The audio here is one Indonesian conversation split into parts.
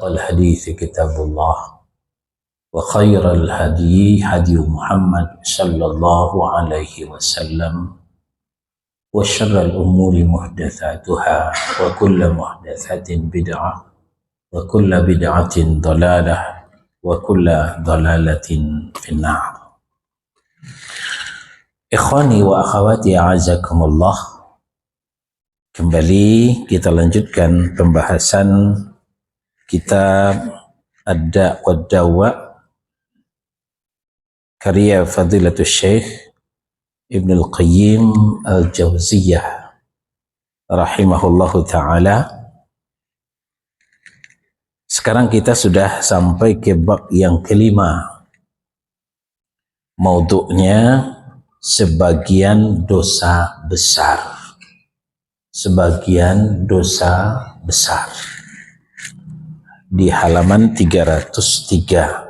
الحديث كتاب الله وخير الهدي هدي محمد صلى الله عليه وسلم وشر الأمور محدثاتها وكل محدثة بدعة وكل بدعة ضلالة وكل ضلالة في النار. Ikhwani wa akhwati a'azakumullah, kembali kita lanjutkan pembahasan kitab Ad-Da' wad-Dawa karya Fadilatul Syekh Ibn Al-Qayyim Al-Jauziyah rahimahullahu ta'ala. Sekarang kita sudah sampai ke bab yang kelima. Maudhu'nya sebagian dosa besar. Sebagian dosa besar. Di halaman 303.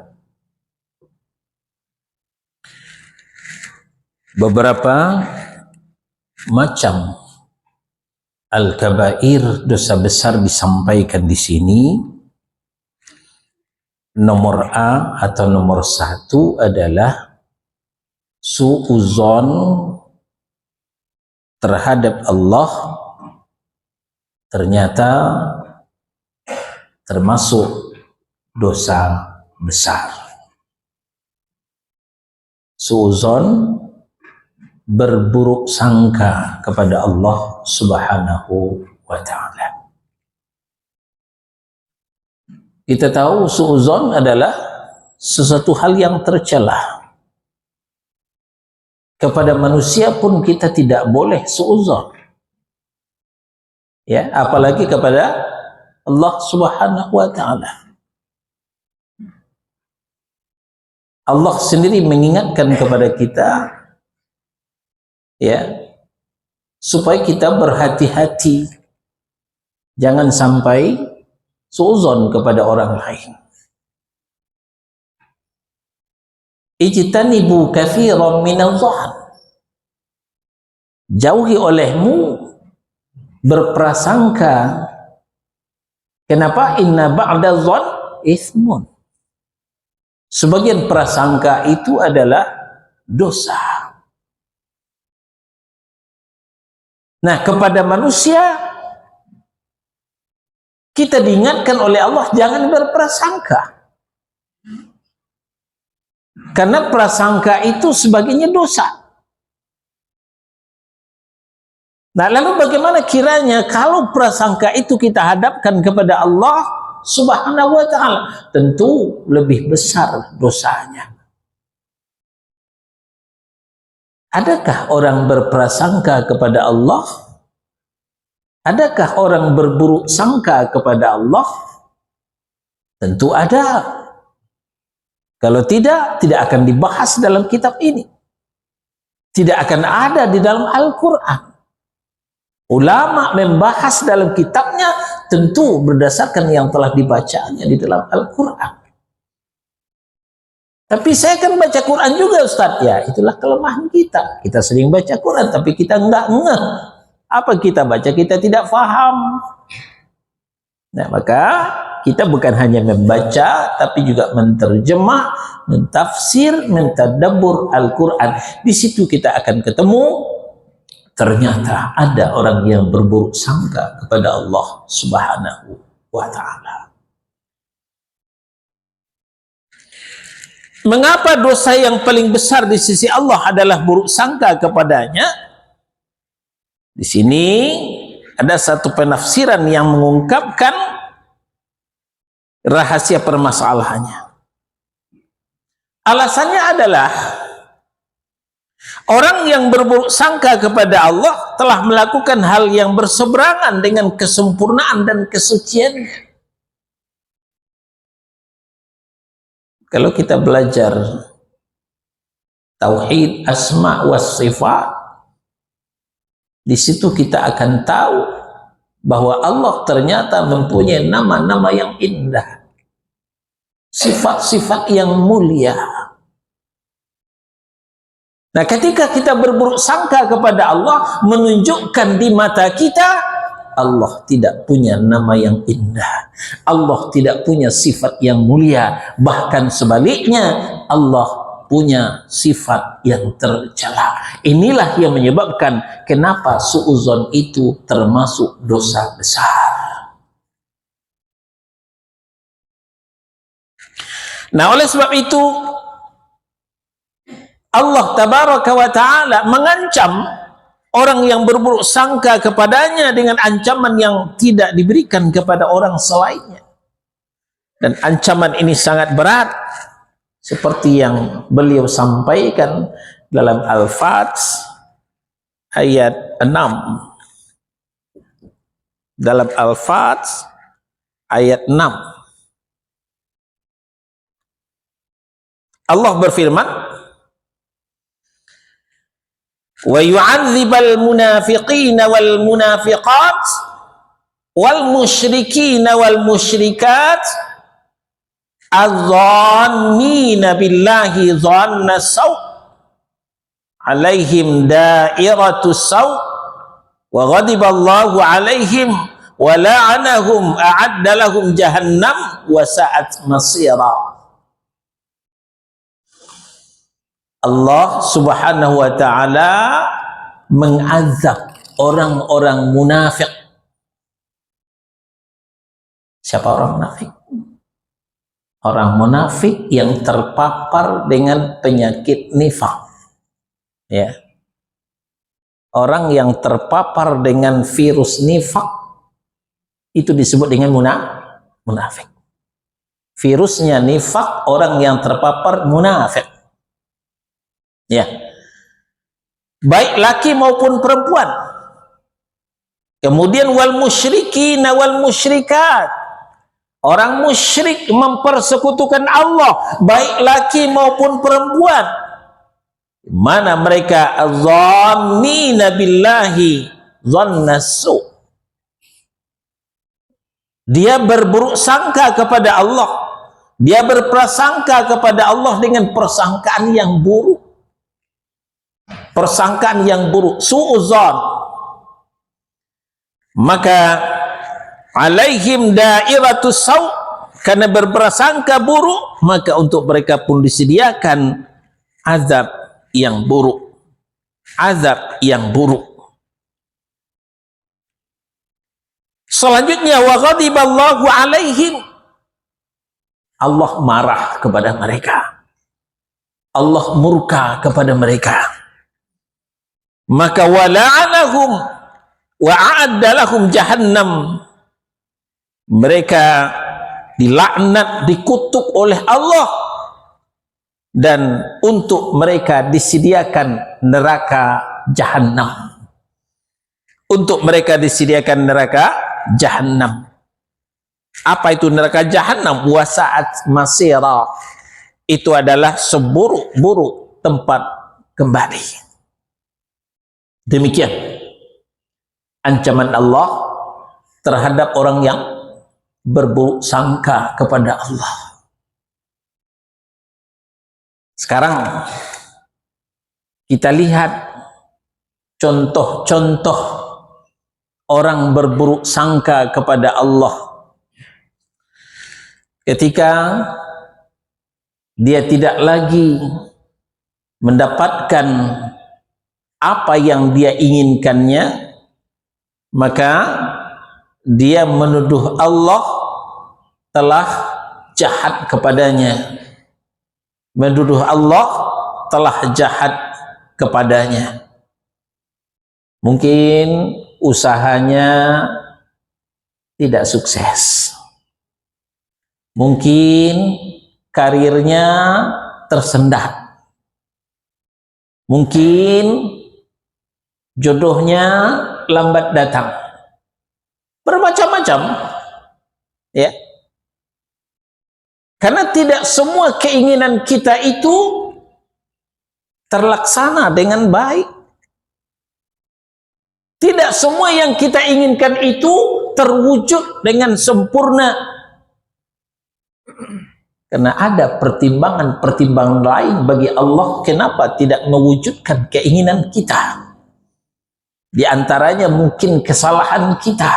Beberapa macam al-kabair, dosa besar, disampaikan di sini. Nomor A atau nomor 1 adalah su'uzon terhadap Allah, ternyata termasuk dosa besar. Su'uzon, berburuk sangka kepada Allah Subhanahu wa ta'ala. Kita tahu su'uzon adalah sesuatu hal yang tercela. Kepada manusia pun kita tidak boleh su'uzon, ya, apalagi kepada Allah Subhanahu wa ta'ala. Allah sendiri mengingatkan kepada kita, ya, supaya kita berhati-hati, jangan sampai su'uzon kepada orang lain. Ijtanibu katsiran minadh-dhann, jauhi olehmu berprasangka. Kenapa? Inna ba'dadh-dhann itsmun, sebagian prasangka itu adalah dosa. Nah, kepada manusia kita diingatkan oleh Allah jangan berprasangka, karena prasangka itu sebagainya dosa. Nah, lalu bagaimana kiranya kalau prasangka itu kita hadapkan kepada Allah Subhanahu wa ta'ala? Tentu lebih besar dosanya. Adakah orang berprasangka kepada Allah? Adakah orang berburuk sangka kepada Allah? Tentu ada. Kalau tidak, tidak akan dibahas dalam kitab ini. Tidak akan ada di dalam Al-Quran. Ulama membahas dalam kitabnya tentu berdasarkan yang telah dibacanya di dalam Al-Quran. Tapi saya kan baca Quran juga, Ustaz. Ya, itulah kelemahan kita. Kita sering baca Quran, tapi kita enggak ngeh. Apa kita baca, kita tidak faham. Nah, maka kita bukan hanya membaca, tapi juga menterjemah, mentafsir, mentadabbur Al-Quran. Di situ kita akan ketemu, ternyata ada orang yang berburuk sangka kepada Allah Subhanahu wa ta'ala. Mengapa dosa yang paling besar di sisi Allah adalah buruk sangka kepadanya? Di sini ada satu penafsiran yang mengungkapkan rahasia permasalahannya. Alasannya adalah orang yang berburuk sangka kepada Allah telah melakukan hal yang berseberangan dengan kesempurnaan dan kesuciannya. Kalau kita belajar tauhid asma wa sifat, di situ kita akan tahu bahwa Allah ternyata mempunyai nama-nama yang indah, sifat-sifat yang mulia. Nah, ketika kita berburuk sangka kepada Allah, menunjukkan di mata kita Allah tidak punya nama yang indah. Allah tidak punya sifat yang mulia. Bahkan sebaliknya, Allah punya sifat yang tercela. Inilah yang menyebabkan kenapa suudzon itu termasuk dosa besar. Nah, oleh sebab itu Allah tabaraka wa ta'ala mengancam orang yang berburuk sangka kepadanya dengan ancaman yang tidak diberikan kepada orang selainnya. Dan ancaman ini sangat berat, seperti yang beliau sampaikan dalam Al-Fat ayat 6. Dalam Al-Fat ayat 6. Allah berfirman, wa yu'adzibal munafiqina wal munafiqat wal musyrikina wal musyrikat adh-dhannina billahi dhanna saw alaihim dairatus saw wa ghadiballahu alaihim wa la'anahum a'adda lahum jahannam wa sa'at masira. Allah subhanahu wa ta'ala mengazab orang-orang munafik. Siapa orang munafik? Orang munafik yang terpapar dengan penyakit nifak. Ya. Orang yang terpapar dengan virus nifak itu disebut dengan munafik. Virusnya nifak, orang yang terpapar munafik. Ya, baik laki maupun perempuan. Kemudian wal musyrikin wal musyrikat, orang musyrik mempersekutukan Allah, baik laki maupun perempuan. Mana mereka dhannina billahi dhanna su', dia berburuk sangka kepada Allah, dia berprasangka kepada Allah dengan persangkaan yang buruk. Persangkaan yang buruk, su'udzon. Maka alaihim dairatus saw, karena berprasangka buruk, maka untuk mereka pun disediakan azab yang buruk. Azab yang buruk. Selanjutnya wa ghadiballahu alaihim, Allah marah kepada mereka. Allah murka kepada mereka. Maka wala'anahum wa a'adda lahum jahannam, mereka dilaknat, dikutuk oleh Allah, dan untuk mereka disediakan neraka jahannam. Untuk mereka disediakan neraka jahannam. Apa itu neraka jahannam? Wasa'at masira, itu adalah seburuk-buruk tempat kembali. Demikian ancaman Allah terhadap orang yang berburuk sangka kepada Allah. Sekarang kita lihat contoh-contoh orang berburuk sangka kepada Allah ketika dia tidak lagi mendapatkan apa yang dia inginkannya, maka dia menuduh Allah telah jahat kepadanya, menuduh Allah telah jahat kepadanya. Mungkin usahanya tidak sukses, mungkin karirnya tersendat, mungkin jodohnya lambat datang, bermacam-macam, ya. Karena tidak semua keinginan kita itu terlaksana dengan baik. Tidak semua yang kita inginkan itu terwujud dengan sempurna. Karena ada pertimbangan-pertimbangan lain bagi Allah kenapa tidak mewujudkan keinginan kita. Di antaranya mungkin kesalahan kita.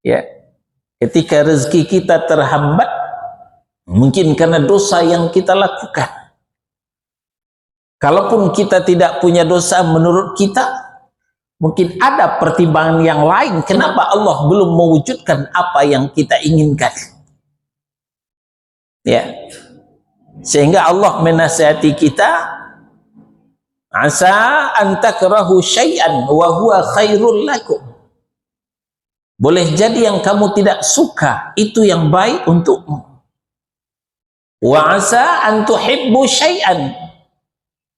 Ya. Ketika rezeki kita terhambat, mungkin karena dosa yang kita lakukan. Kalaupun kita tidak punya dosa menurut kita, mungkin ada pertimbangan yang lain kenapa Allah belum mewujudkan apa yang kita inginkan. Ya. Sehingga Allah menasihati kita, asa an takrahu syai'an wa huwa khairul lakum. Boleh jadi yang kamu tidak suka itu yang baik untukmu. Wa asa an tuhibbu syai'an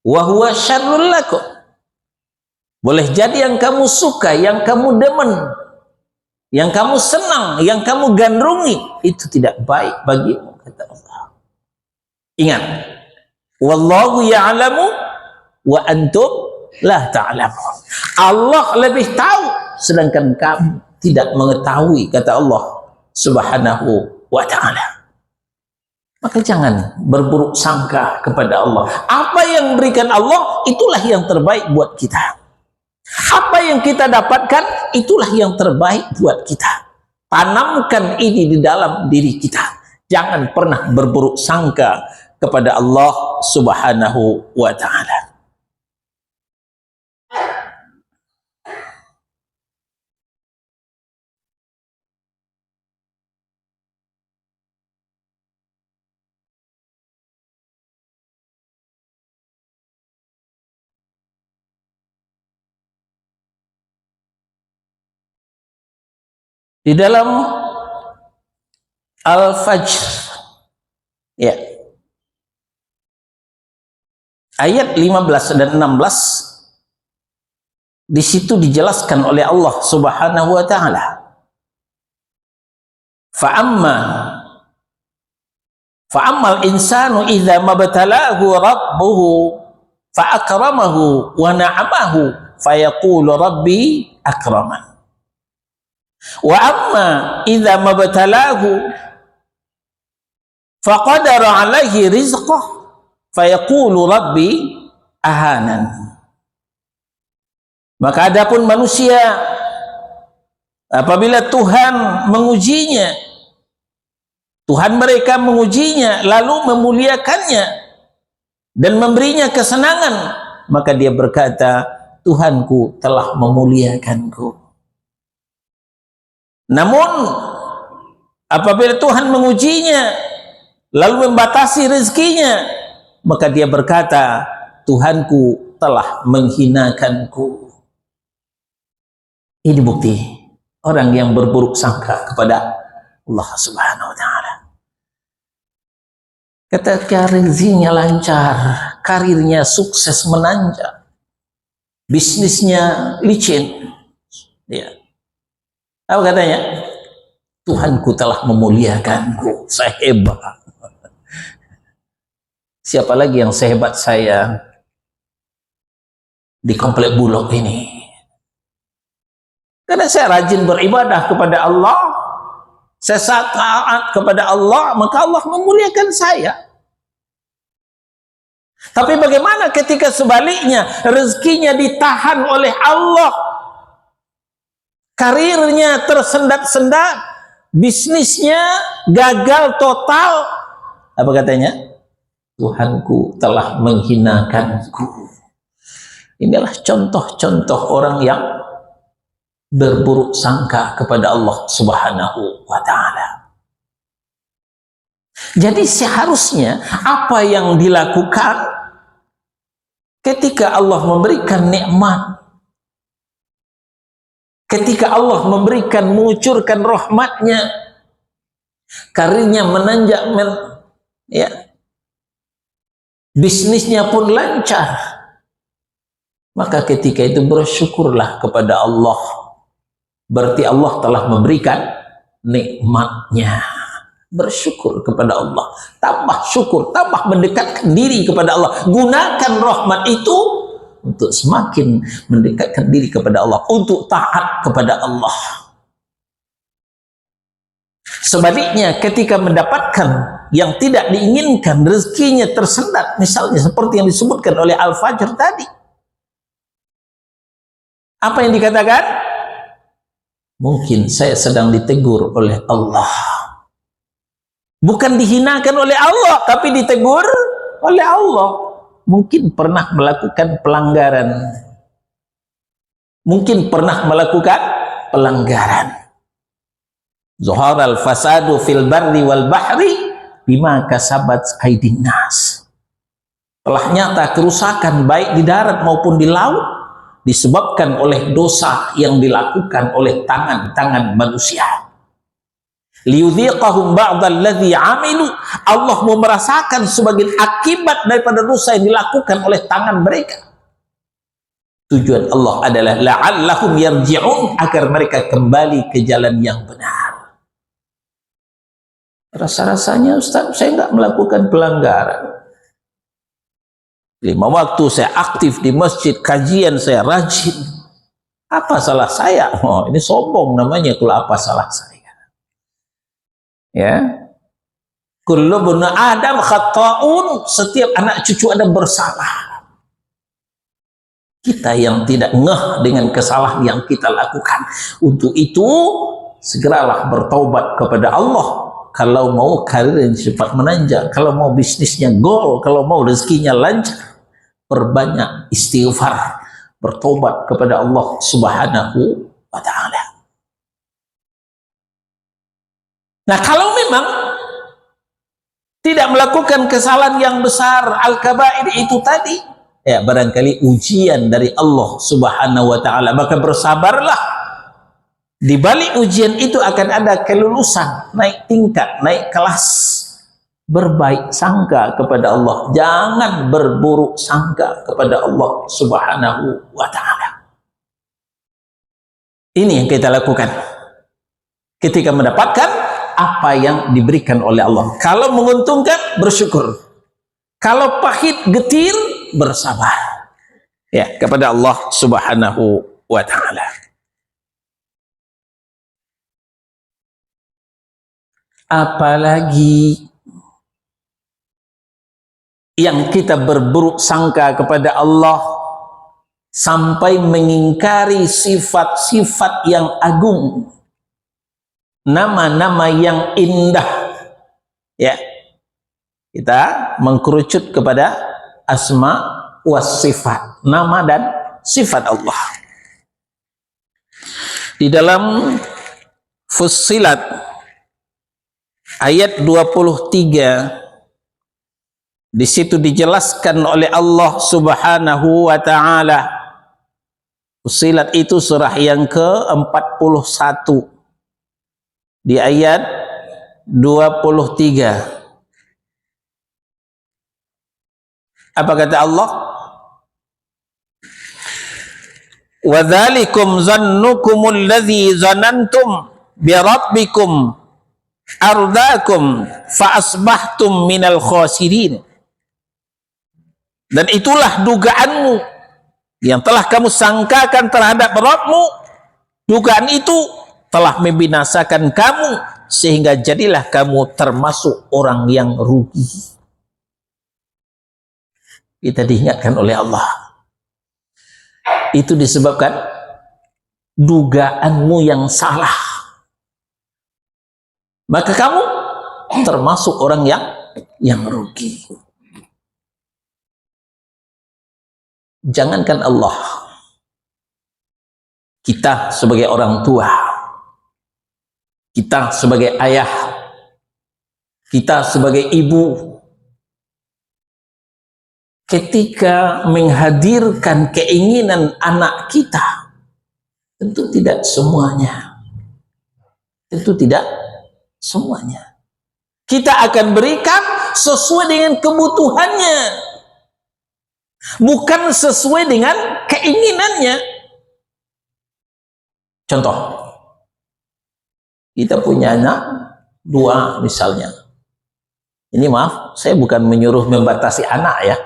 wa huwa syarrul lakum. Boleh jadi yang kamu suka, yang kamu demen, yang kamu senang, yang kamu gandrungi itu tidak baik bagimu, kata Allah. Ingat, wallahu ya'lamu wa antum la ta'lamun. Allah lebih tahu sedangkan kamu tidak mengetahui, kata Allah Subhanahu wa ta'ala. Maka jangan berburuk sangka kepada Allah. Apa yang berikan Allah, itulah yang terbaik buat kita. Apa yang kita dapatkan, itulah yang terbaik buat kita. Tanamkan ini di dalam diri kita. Jangan pernah berburuk sangka kepada Allah Subhanahu wa ta'ala. Di dalam Al-Fajr, ya, ayat 15 dan 16, di situ dijelaskan oleh Allah Subhanahu wa ta'ala. Fa'ammal insanu idza mabtalahu rabbuhu fa'akramahu wa na'amahu fayaqulu rabbi akraman. Wa amma idza mabtalahu faqadara alaihi rizqah fayaqulu rabbi ahanan. Maka adapun manusia apabila Tuhan mengujinya, Tuhan mereka mengujinya lalu memuliakannya dan memberinya kesenangan, maka dia berkata, Tuhanku telah memuliakanku. Namun apabila Tuhan mengujinya lalu membatasi rezekinya, maka dia berkata, Tuhanku telah menghinakanku. Ini bukti orang yang berburuk sangka kepada Allah Subhanahu wa ta'ala. Ketika rezekinya lancar, karirnya sukses menanjak, bisnisnya licin, ya. Apa katanya? Tuhanku telah memuliakanku, saya hebat. Siapa lagi yang sehebat saya di komplek Bulog ini? Karena saya rajin beribadah kepada Allah, saya taat kepada Allah, maka Allah memuliakan saya. Tapi bagaimana ketika sebaliknya, rezekinya ditahan oleh Allah, karirnya tersendat-sendat, bisnisnya gagal total, apa katanya? Tuhanku telah menghinakanku. Inilah contoh-contoh orang yang berburuk sangka kepada Allah Subhanahu wa ta'ala. Jadi seharusnya apa yang dilakukan ketika Allah memberikan nikmat, ketika Allah memberikan, mengucurkan rahmatnya, karirnya menanjak, ya, bisnisnya pun lancar, maka ketika itu bersyukurlah kepada Allah. Berarti Allah telah memberikan nikmatnya. Bersyukur kepada Allah. Tambah syukur, tambah mendekatkan diri kepada Allah. Gunakan rahmat itu untuk semakin mendekatkan diri kepada Allah, untuk taat kepada Allah. Sebaliknya ketika mendapatkan yang tidak diinginkan, rezekinya tersendat, misalnya seperti yang disebutkan oleh Al-Fajr tadi, Apa yang dikatakan? Mungkin saya sedang ditegur oleh Allah. Bukan dihinakan oleh Allah, tapi ditegur oleh Allah. Mungkin pernah melakukan pelanggaran. Mungkin pernah melakukan pelanggaran. Zuharal fasadu fil barri wal bahri bima kasabat aydin nas. Telah nyata kerusakan baik di darat maupun di laut disebabkan oleh dosa yang dilakukan oleh tangan-tangan manusia. Liyudhiqahum ba'dalladzi 'amilu. Allah mau merasakan sebagian akibat daripada dosa yang dilakukan oleh tangan mereka. Tujuan Allah adalah la'allahum yarji'un, agar mereka kembali ke jalan yang benar. Rasa-rasanya Ustaz, saya nggak melakukan pelanggaran. 5 waktu saya aktif di masjid, kajian saya rajin. Apa salah saya? Oh, ini sombong namanya kalau apa salah saya. Ya. Kullu bani Adam khata'un, setiap anak cucu Adam bersalah. Kita yang tidak ngeh dengan kesalahan yang kita lakukan. Untuk itu, segeralah bertaubat kepada Allah. Kalau mau karir yang cepat menanjak, kalau mau bisnisnya gol, kalau mau rezekinya lancar, perbanyak istighfar, bertobat kepada Allah Subhanahu wa ta'ala. Nah, kalau memang tidak melakukan kesalahan yang besar, al-kabair itu tadi, ya barangkali ujian dari Allah Subhanahu wa ta'ala, maka bersabarlah. Di balik ujian itu akan ada kelulusan, naik tingkat, naik kelas. Berbaik sangka kepada Allah, jangan berburuk sangka kepada Allah Subhanahu wa ta'ala. Ini yang kita lakukan ketika mendapatkan apa yang diberikan oleh Allah. Kalau menguntungkan, bersyukur. Kalau pahit, getir, bersabar. Ya, kepada Allah Subhanahu wa ta'ala. Apalagi yang kita berburuk sangka kepada Allah sampai mengingkari sifat-sifat yang agung, nama-nama yang indah. Ya, kita mengkerucut kepada asma was sifat, nama dan sifat Allah. Di dalam Fussilat ayat 23, di situ dijelaskan oleh Allah Subhanahu wa ta'ala. Fussilat itu surah yang ke-41 di ayat 23. Apa kata Allah? Wa dzalikum zannukumul ladzi zanantum bi rabbikum ardakum fa asbahtum minal khasirin. Dan itulah dugaanmu yang telah kamu sangkakan terhadap Rabbmu. Dugaan itu telah membinasakan kamu, sehingga jadilah kamu termasuk orang yang rugi. Kita diingatkan oleh Allah. Itu disebabkan dugaanmu yang salah. Maka kamu termasuk orang yang rugi. Jangankan Allah, kita sebagai orang tua, kita sebagai ayah, kita sebagai ibu, ketika menghadirkan keinginan anak kita, tentu tidak semuanya. Tentu tidak semuanya. Kita akan berikan sesuai dengan kebutuhannya, bukan sesuai dengan keinginannya. Contoh, kita punya anak 2 misalnya. Ini maaf, saya bukan menyuruh membatasi anak ya.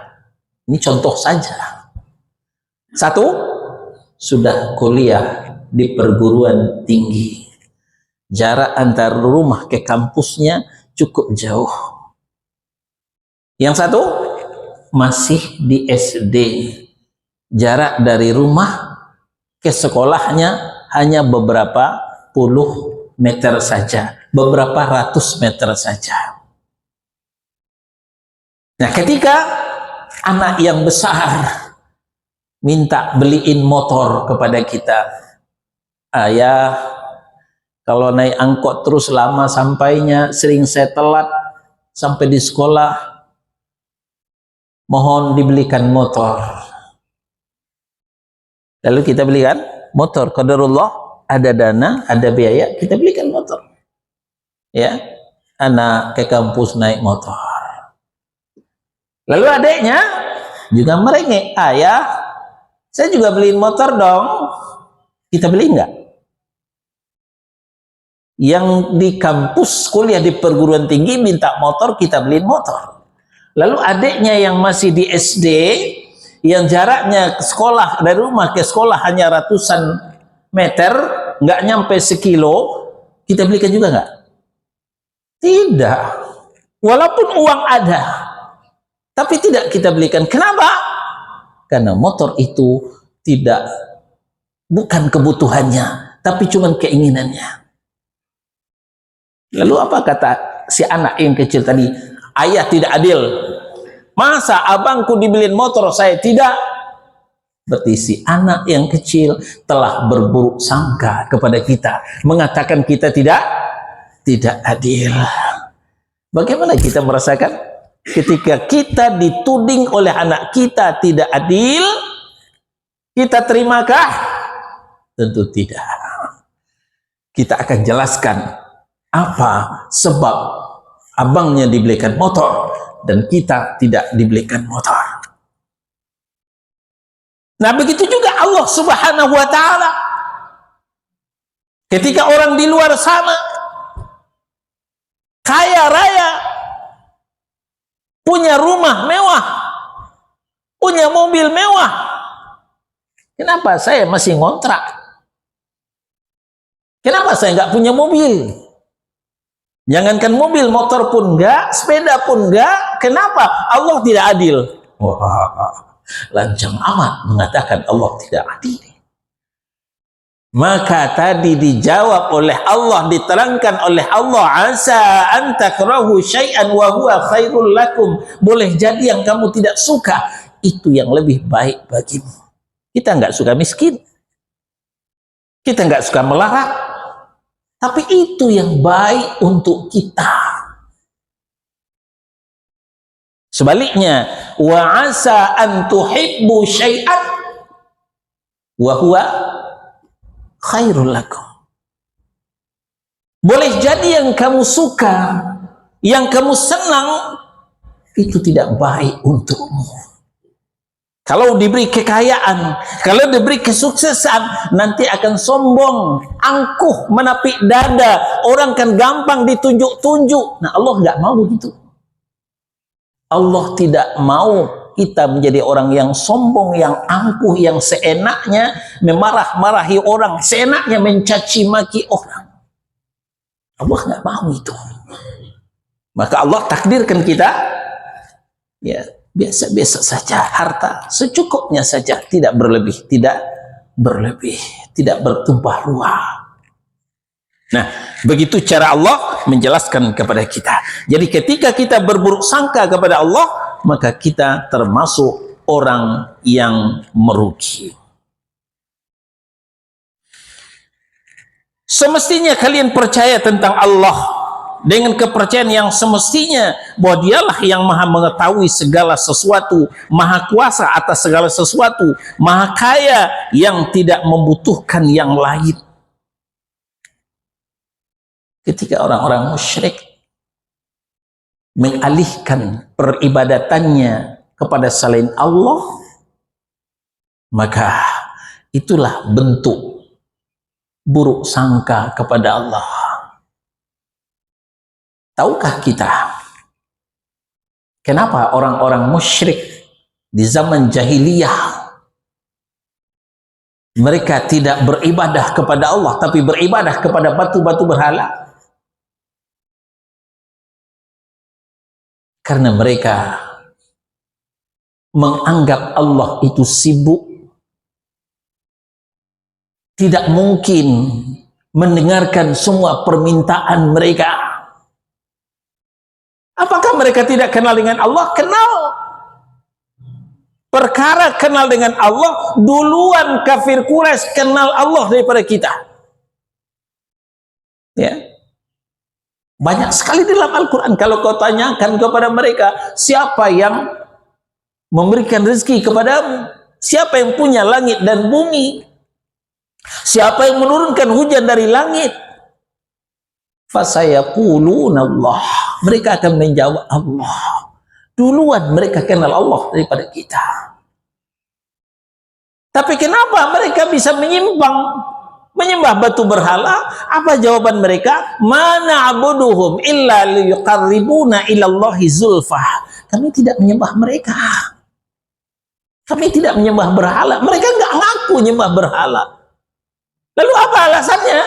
Ini contoh saja. 1 sudah kuliah di perguruan tinggi. Jarak antar rumah ke kampusnya cukup jauh. Yang 1 masih di SD. Jarak dari rumah ke sekolahnya hanya beberapa puluh meter saja, beberapa ratus meter saja. Nah, ketika anak yang besar minta beliin motor kepada kita, ayah, kalau naik angkot terus lama sampainya, sering saya telat sampai di sekolah, mohon dibelikan motor. Lalu kita belikan motor, qadarullah, ada dana, ada biaya, kita belikan motor. Ya, anak ke kampus naik motor. Lalu adiknya juga merengek, ayah, saya juga beliin motor dong. Kita beli enggak? Yang di kampus kuliah di perguruan tinggi minta motor, kita beliin motor. Lalu adiknya yang masih di SD, yang jaraknya ke sekolah, dari rumah ke sekolah hanya ratusan meter, nggak nyampe sekilo, kita belikan juga nggak? Tidak. Walaupun uang ada, tapi tidak kita belikan. Kenapa? Karena motor itu bukan kebutuhannya, tapi cuma keinginannya. Lalu apa kata si anak yang kecil tadi? Ayah tidak adil. Masa abangku dibeliin motor, saya tidak? Berarti si anak yang kecil telah berburuk sangka kepada kita, mengatakan kita tidak adil. Bagaimana kita merasakan ketika kita dituding oleh anak kita tidak adil? Kita terimakah? Tentu tidak. Kita akan jelaskan apa sebab abangnya dibelikan motor dan kita tidak dibelikan motor. Nah, begitu juga Allah Subhanahu wa taala. Ketika orang di luar sana kaya raya, punya rumah mewah, punya mobil mewah, kenapa saya masih ngontrak? Kenapa saya nggak punya mobil? Jangankan mobil, motor pun enggak, sepeda pun enggak. Kenapa? Allah tidak adil. Wah, lancang amat mengatakan Allah tidak adil. Maka tadi dijawab oleh Allah, diterangkan oleh Allah, asa an takrahu syai'an wa huwa khairul lakum. Boleh jadi yang kamu tidak suka, itu yang lebih baik bagimu. Kita enggak suka miskin. Kita enggak suka melarat. Tapi itu yang baik untuk kita. Sebaliknya, wa asa an tuhibbu syai'an wa huwa khairul lakum. Boleh jadi yang kamu suka, yang kamu senang, itu tidak baik untukmu. Kalau diberi kekayaan, kalau diberi kesuksesan, nanti akan sombong, angkuh, menapik dada, orang kan gampang ditunjuk-tunjuk. Nah, Allah nggak mau begitu. Allah tidak mau kita menjadi orang yang sombong, yang angkuh, yang seenaknya memarah-marahi orang, seenaknya mencaci maki orang. Allah nggak mau itu. Maka Allah takdirkan kita, ya, biasa-biasa saja, harta secukupnya saja, tidak berlebih, tidak bertumpah ruah. Nah, begitu cara Allah menjelaskan kepada kita. Jadi ketika kita berburuk sangka kepada Allah, maka kita termasuk orang yang merugi. Semestinya kalian percaya tentang Allah dengan kepercayaan yang semestinya bahwa dialah yang maha mengetahui segala sesuatu, maha kuasa atas segala sesuatu, maha kaya yang tidak membutuhkan yang lain. Ketika orang-orang musyrik mengalihkan peribadatannya kepada selain Allah, maka itulah bentuk buruk sangka kepada Allah. Tahukah kita kenapa orang-orang musyrik di zaman jahiliyah mereka tidak beribadah kepada Allah tapi beribadah kepada batu-batu berhala? Karena mereka menganggap Allah itu sibuk tidak mungkin mendengarkan semua permintaan mereka. Apakah mereka tidak kenal dengan Allah? Kenal. Perkara kenal dengan Allah, duluan kafir Quraisy kenal Allah daripada kita. Ya. Banyak sekali dalam Al-Quran. Kalau kau tanyakan kepada mereka, siapa yang memberikan rezeki kepadamu? Siapa yang punya langit dan bumi? Siapa yang menurunkan hujan dari langit? Fasayaquluna Allah. Mereka akan menjawab Allah. Duluan mereka kenal Allah daripada kita. Tapi kenapa mereka bisa menyimpang, menyembah batu berhala? Apa jawaban mereka? Mana abuduhum illa liyuqarribuna ilallahi zulfah. Kami tidak menyembah mereka. Kami tidak menyembah berhala. Mereka nggak ngaku menyembah berhala. Lalu apa alasannya?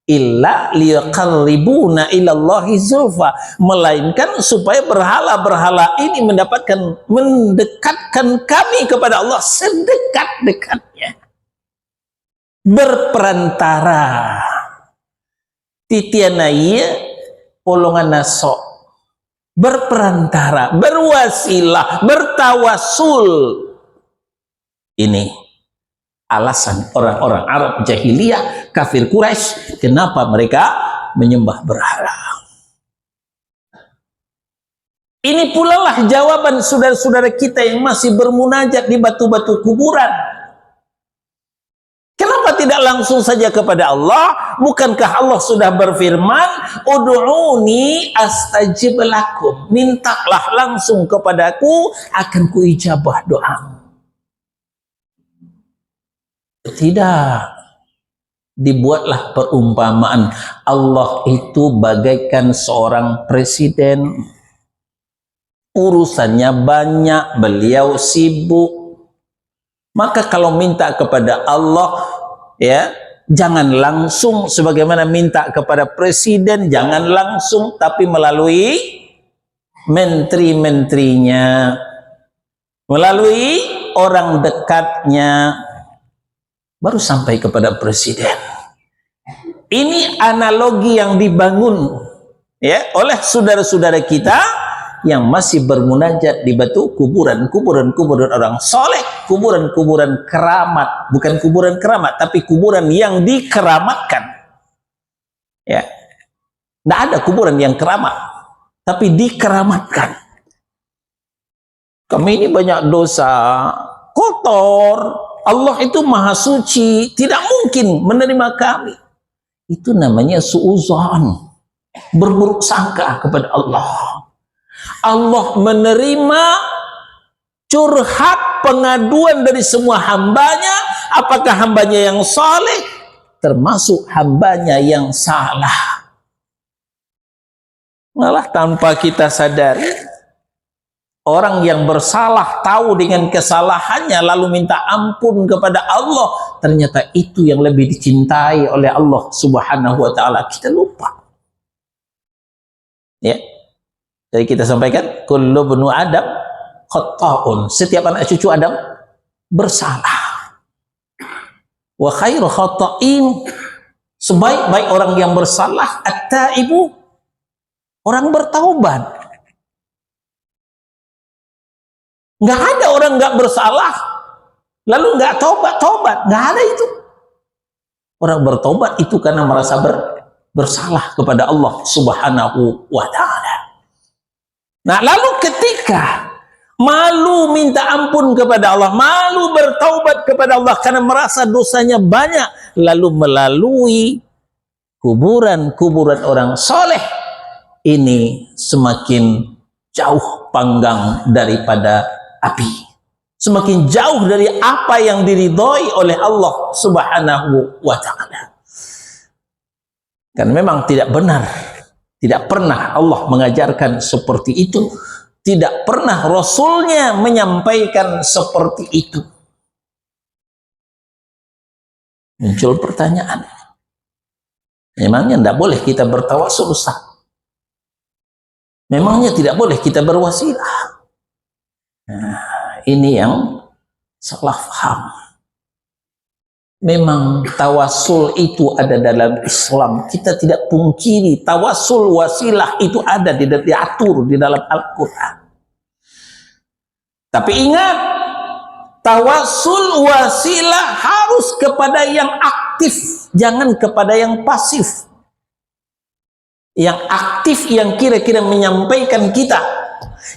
Illa liyuqarribuna ilallahi zulfa, melainkan supaya berhala-berhala ini mendekatkan kami kepada Allah sedekat-dekatnya. Berperantara titianaya polongan naso, berperantara, berwasilah, bertawasul. Ini alasan orang-orang Arab jahiliyah, kafir Quraisy, kenapa mereka menyembah berhala. Ini pula lah jawaban saudara-saudara kita yang masih bermunajat di batu-batu kuburan. Kenapa tidak langsung saja kepada Allah? Bukankah Allah sudah berfirman, ud'uni astajib lakum, mintalah langsung kepadaku, akan kuijabah doamu. Tidak. Dibuatlah perumpamaan, Allah itu bagaikan seorang presiden, urusannya banyak, beliau sibuk. Maka kalau minta kepada Allah, ya, jangan langsung sebagaimana minta kepada presiden, jangan langsung, tapi melalui menteri-menterinya, melalui orang dekatnya, baru sampai kepada presiden. Ini analogi yang dibangun, ya, oleh saudara-saudara kita yang masih bermunajat di batu kuburan, kuburan orang soleh, kuburan keramat, bukan kuburan keramat, tapi kuburan yang dikeramatkan. Ya, tidak ada kuburan yang keramat, tapi dikeramatkan. Kami ini banyak dosa, kotor. Allah itu maha suci, tidak mungkin menerima kami. Itu namanya su'uzon, berburuk sangka kepada Allah. Allah menerima curhat pengaduan dari semua hambanya, apakah hambanya yang saleh, termasuk hambanya yang salah. Malah tanpa kita sadari, orang yang bersalah tahu dengan kesalahannya lalu minta ampun kepada Allah, ternyata itu yang lebih dicintai oleh Allah Subhanahu wa taala. Kita lupa. Ya. Jadi kita sampaikan, kullu bnu Adam khata'un. Setiap anak cucu Adam bersalah. Wa khairu khata'in, sebaik-baik orang yang bersalah at-taibu, orang bertaubat. Nggak ada orang nggak bersalah lalu nggak tobat, nggak ada itu. Orang bertobat itu karena merasa bersalah kepada Allah Subhanahu wa taala. Nah, lalu ketika malu minta ampun kepada Allah, malu bertaubat kepada Allah karena merasa dosanya banyak, lalu melalui kuburan-kuburan orang soleh, ini semakin jauh panggang daripada api, semakin jauh dari apa yang diridhoi oleh Allah Subhanahu wa taala. Karena memang tidak benar, tidak pernah Allah mengajarkan seperti itu, tidak pernah Rasulnya menyampaikan seperti itu. Muncul pertanyaan, memangnya tidak boleh kita bertawasul, Ustaz? Memangnya tidak boleh kita berwasilah? Nah, ini yang salah paham. Memang tawasul itu ada dalam Islam. Kita tidak pungkiri tawasul wasilah itu ada diatur di dalam Al-Quran. Tapi ingat, tawasul wasilah harus kepada yang aktif, jangan kepada yang pasif. Yang aktif yang kira-kira menyampaikan kita,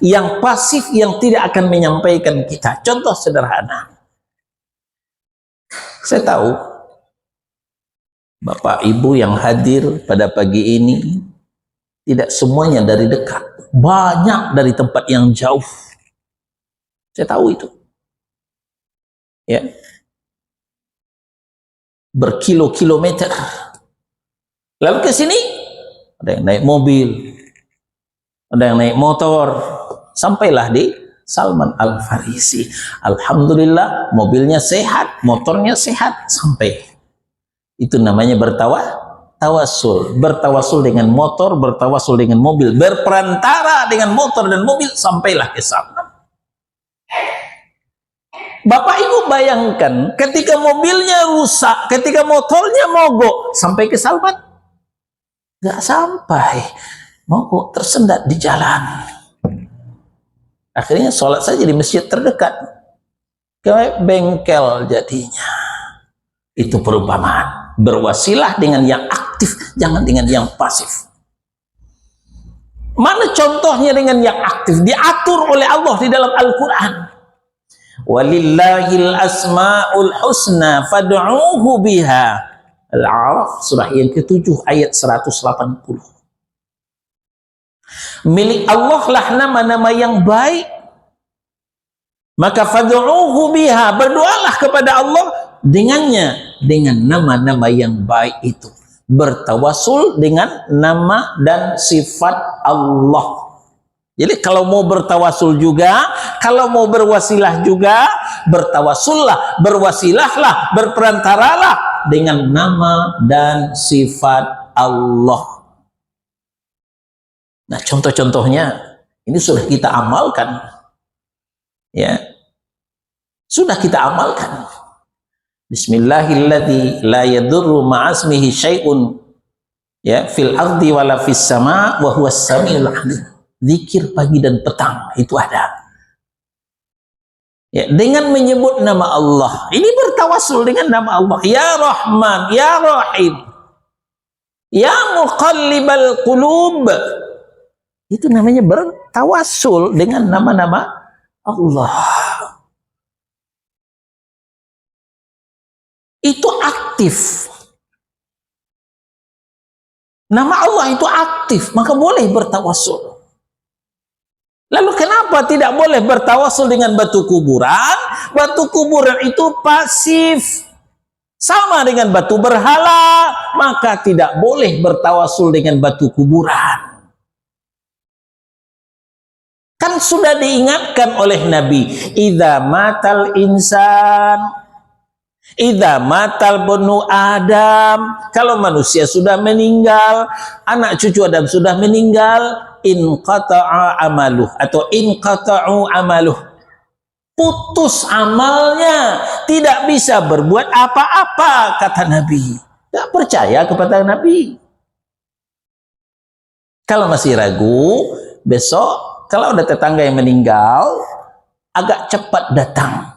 yang pasif yang tidak akan menyampaikan kita. Contoh sederhana. Saya tahu Bapak Ibu yang hadir pada pagi ini tidak semuanya dari dekat, banyak dari tempat yang jauh. Saya tahu itu. Ya. Berkilo-kilometer. Lalu ke sini ada yang naik mobil, ada yang naik motor, sampailah di Salman Al-Farisi. Alhamdulillah, mobilnya sehat, motornya sehat, sampai. Itu namanya tawasul. Bertawasul dengan motor, bertawasul dengan mobil, berperantara dengan motor dan mobil, sampailah ke Salman. Bapak Ibu bayangkan, ketika mobilnya rusak, ketika motornya mogok, sampai ke Salman? Nggak sampai, mogok, tersendat di jalan. Akhirnya sholat saja di masjid terdekat, ke bengkel jadinya. Itu perumpamaan. Berwasilah dengan yang aktif, jangan dengan yang pasif. Mana contohnya dengan yang aktif? Diatur oleh Allah di dalam Al-Quran. Walillahil asma'ul husna fad'uuhu biha. Al-A'raf surah yang ke-7 ayat 180. Milik Allah lah nama-nama yang baik, maka fad'uuhu biha, berdoalah kepada Allah dengannya, dengan nama-nama yang baik itu. Bertawasul dengan nama dan sifat Allah. Jadi kalau mau bertawasul juga, kalau mau berwasilah juga, bertawasullah, berwasilahlah, berperantaralah dengan nama dan sifat Allah. Nah, contoh-contohnya ini sudah kita amalkan. Ya. Sudah kita amalkan. Bismillahilladzi la yadurru ma'asmihi syai'un ya fil ardi wala fis sama wa huwas samiul alim. Zikir pagi dan petang itu ada. Ya, dengan menyebut nama Allah. Ini bertawasul dengan nama Allah. Ya Rahman, Ya Rahim, Ya Muqallibal Qulub. Itu namanya bertawasul dengan nama-nama Allah. Itu aktif. Nama Allah itu aktif, maka boleh bertawasul. Lalu kenapa tidak boleh bertawasul dengan batu kuburan? Batu kuburan itu pasif. Sama dengan batu berhala, maka tidak boleh bertawasul dengan batu kuburan. Kan sudah diingatkan oleh Nabi, idza matal insan, idza matal benu Adam, kalau manusia sudah meninggal, anak cucu Adam sudah meninggal, inqata'a amaluh atau inqata'u amaluh, putus amalnya, tidak bisa berbuat apa-apa, kata Nabi. Tidak percaya kepada Nabi. Kalau masih ragu, besok kalau ada tetangga yang meninggal, agak cepat datang.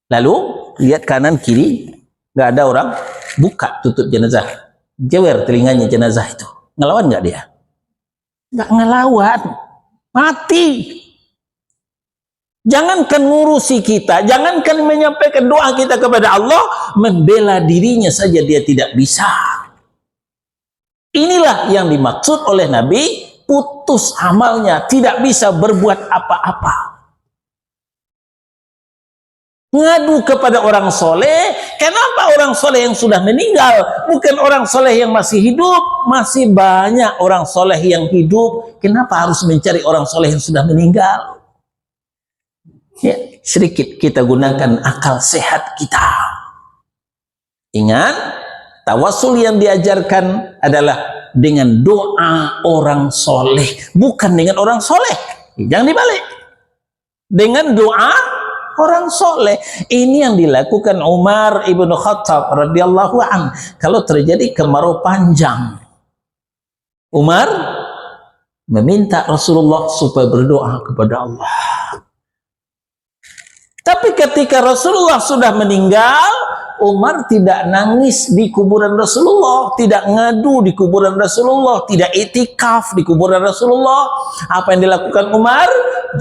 Lalu lihat kanan kiri, nggak ada orang, buka tutup jenazah, jewer telinganya jenazah itu. Ngelawan nggak dia? Nggak ngelawan, mati. Jangankan ngurusi kita, jangankan menyampaikan doa kita kepada Allah, membela dirinya saja dia tidak bisa. Inilah yang dimaksud oleh Nabi, putus amalnya, tidak bisa berbuat apa-apa. Ngadu kepada orang soleh. Kenapa orang soleh yang sudah meninggal, bukan orang soleh yang masih hidup? Masih banyak orang soleh yang hidup. Kenapa harus mencari orang soleh yang sudah meninggal? Ya, sedikit kita gunakan akal sehat kita. Ingat, tawasul yang diajarkan adalah dengan doa orang soleh, bukan dengan orang soleh. Jangan dibalik. Dengan doa orang soleh. Ini yang dilakukan Umar ibnu Khattab radhiyallahu an. Kalau terjadi kemarau panjang, Umar meminta Rasulullah supaya berdoa kepada Allah. Tapi ketika Rasulullah sudah meninggal, Umar tidak nangis di kuburan Rasulullah, tidak ngadu di kuburan Rasulullah, tidak itikaf di kuburan Rasulullah. Apa yang dilakukan Umar?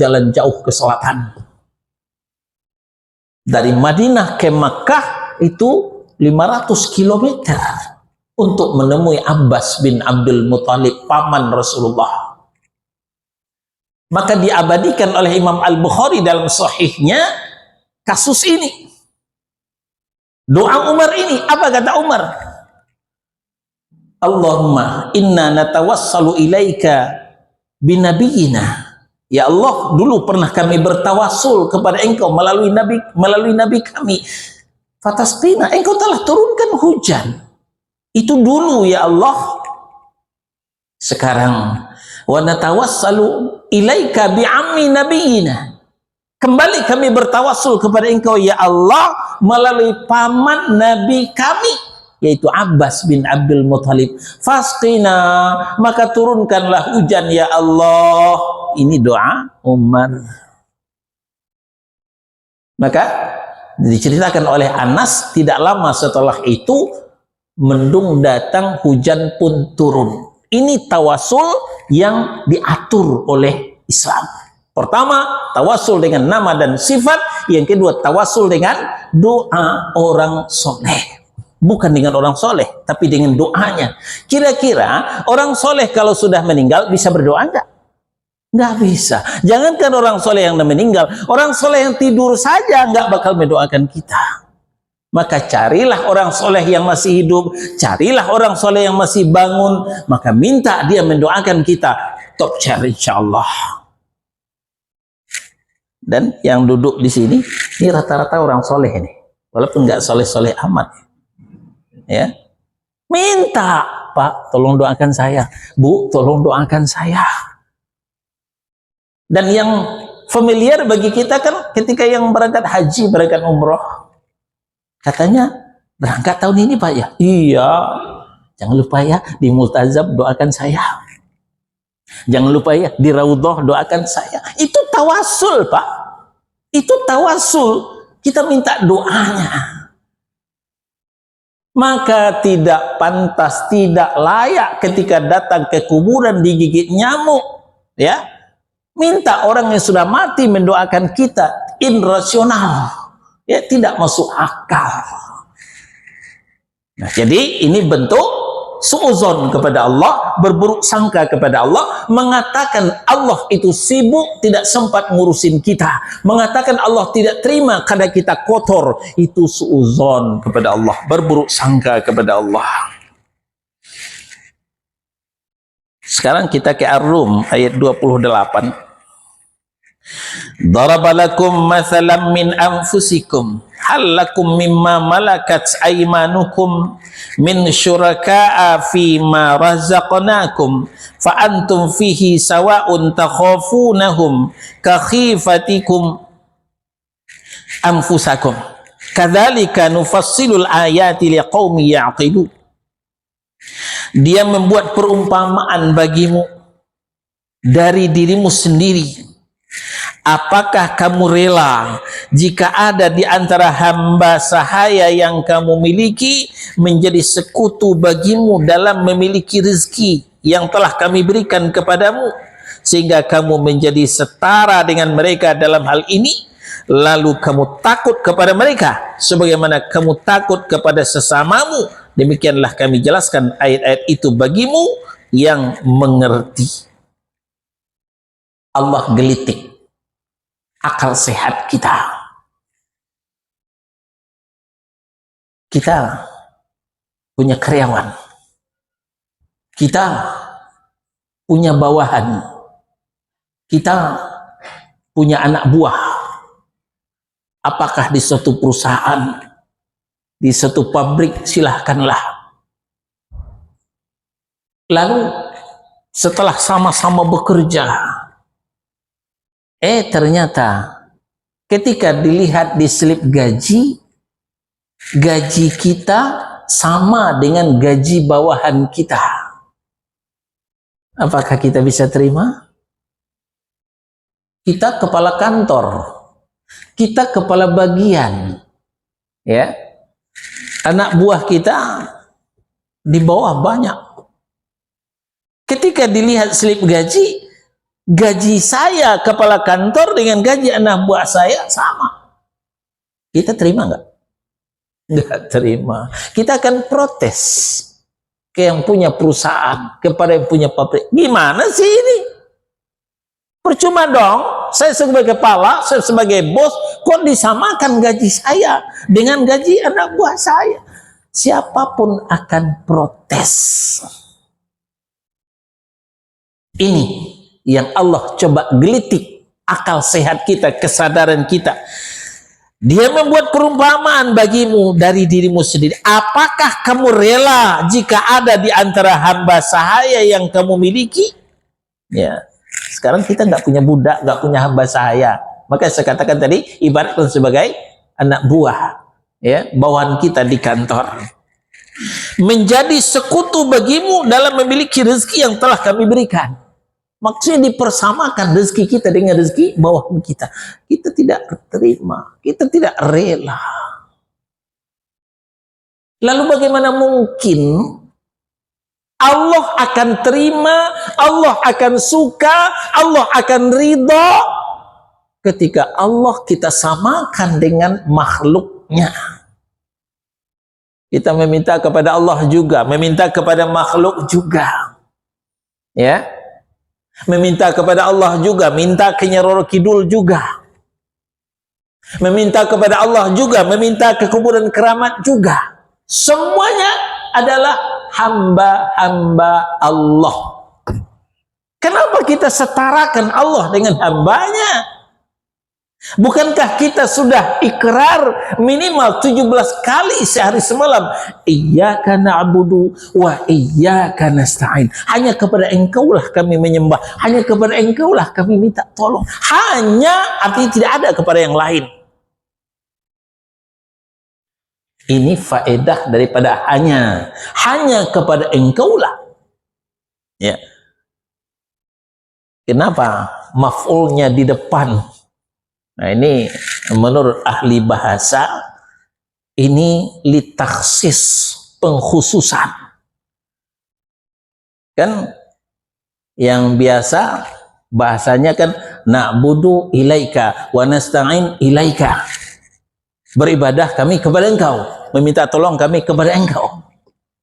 Jalan jauh ke selatan. Dari Madinah ke Makkah itu 500 kilometer untuk menemui Abbas bin Abdul Muthalib, paman Rasulullah. Maka diabadikan oleh Imam Al-Bukhari dalam sahihnya kasus ini. Doa Umar ini, apa kata Umar? Allahumma inna natawassalu ilaika binabiyina. Ya Allah, dulu pernah kami bertawassul kepada engkau melalui nabi kami. Fatasqina, engkau telah turunkan hujan. Itu dulu ya Allah. Sekarang wa natawassalu ilaika bi'ammi nabiyina. Kembali kami bertawassul kepada engkau ya Allah melalui paman nabi kami, yaitu Abbas bin Abdul Muthalib. Fasqina, maka turunkanlah hujan ya Allah. Ini doa Umar. Maka diceritakan oleh Anas, tidak lama setelah itu mendung datang, hujan pun turun. Ini tawasul yang diatur oleh Islam. Pertama, tawasul dengan nama dan sifat. Yang kedua, tawasul dengan doa orang soleh. Bukan dengan orang soleh, tapi dengan doanya. Kira-kira orang soleh kalau sudah meninggal bisa berdoa enggak? Enggak bisa. Jangankan orang soleh yang meninggal, orang soleh yang tidur saja enggak bakal mendoakan kita. Maka carilah orang soleh yang masih hidup, carilah orang soleh yang masih bangun, maka minta dia mendoakan kita. Top cari insyaallah. Dan yang duduk di sini, ini rata-rata orang soleh ini, walaupun nggak soleh-soleh amat, ya. Minta, Pak, tolong doakan saya, Bu, tolong doakan saya. Dan yang familiar bagi kita kan, ketika yang berangkat haji, berangkat umroh, katanya berangkat tahun ini Pak ya, iya. Jangan lupa ya di Multazam doakan saya. Jangan lupa ya di Raudhah doakan saya. Itu tawasul Pak. Itu tawasul. Kita minta doanya. Maka tidak pantas, tidak layak ketika datang ke kuburan digigit nyamuk. Ya, minta orang yang sudah mati mendoakan kita. Irrasional. Ya, tidak masuk akal. Nah, jadi ini bentuk suuzon kepada Allah, berburuk sangka kepada Allah, mengatakan Allah itu sibuk, tidak sempat ngurusin kita, mengatakan Allah tidak terima karena kita kotor, itu suuzon kepada Allah, berburuk sangka kepada Allah. Sekarang kita ke Ar-Rum ayat 28. Darabalakum mathalam min anfusikum hal lakum mimma malakat aymanukum min syuraka'a fi ma razaqnakum fa antum fihi sawa'un takhafunahum ka khifatikum anfusakum kadzalika nufassilul ayati liqaumi ya'qilun. Dia membuat perumpamaan bagimu dari dirimu sendiri. Apakah kamu rela jika ada di antara hamba sahaya yang kamu miliki menjadi sekutu bagimu dalam memiliki rezeki yang telah kami berikan kepadamu, sehingga kamu menjadi setara dengan mereka dalam hal ini, lalu kamu takut kepada mereka sebagaimana kamu takut kepada sesamamu? Demikianlah kami jelaskan ayat-ayat itu bagimu yang mengerti. Allah gelitik akal sehat kita. Kita punya karyawan, kita punya bawahan, kita punya anak buah. Apakah di suatu perusahaan, di suatu pabrik, silahkanlah. Lalu setelah sama-sama bekerja, ternyata ketika dilihat di slip gaji, gaji kita sama dengan gaji bawahan kita. Apakah kita bisa terima? Kita kepala kantor, kita kepala bagian, ya. Anak buah kita di bawah banyak. Ketika dilihat slip gaji, gaji saya kepala kantor dengan gaji anak buah saya sama. Kita terima nggak? Nggak terima. Kita akan protes ke yang punya perusahaan, kepada yang punya pabrik. Gimana sih ini? Percuma dong, saya sebagai kepala, saya sebagai bos, kok disamakan gaji saya dengan gaji anak buah saya? Siapapun akan protes. Ini yang Allah coba gelitik akal sehat kita, kesadaran kita. Dia membuat perumpamaan bagimu dari dirimu sendiri. Apakah kamu rela jika ada di antara hamba sahaya yang kamu miliki? Ya, sekarang kita nggak punya budak, nggak punya hamba sahaya. Maka saya katakan tadi, ibaratkan sebagai anak buah, ya, bawahan kita di kantor. Menjadi sekutu bagimu dalam memiliki rezeki yang telah kami berikan. Maksudnya dipersamakan rezeki kita dengan rezeki bawahan kita. Kita tidak terima, kita tidak rela. Lalu bagaimana mungkin Allah akan terima, Allah akan suka, Allah akan ridho ketika Allah kita samakan dengan makhluknya. Kita meminta kepada Allah juga, meminta kepada makhluk juga, ya. Meminta kepada Allah juga, minta ke Nyai Roro Kidul juga. Meminta kepada Allah juga, meminta ke kuburan keramat juga. Semuanya adalah hamba-hamba Allah. Kenapa kita setarakan Allah dengan hambanya? Bukankah kita sudah ikrar minimal 17 kali sehari semalam? Iyyaka na'budu wa iyyaka nasta'in. Hanya kepada Engkaulah kami menyembah, hanya kepada Engkaulah kami minta tolong. Hanya artinya tidak ada kepada yang lain. Ini faedah daripada hanya kepada Engkaulah. Ya. Kenapa maf'ulnya di depan? Nah, ini menurut ahli bahasa ini litaksis, pengkhususan. Kan yang biasa bahasanya kan na'budu ilaika wa nasta'in ilaika. Beribadah kami kepada Engkau, meminta tolong kami kepada Engkau.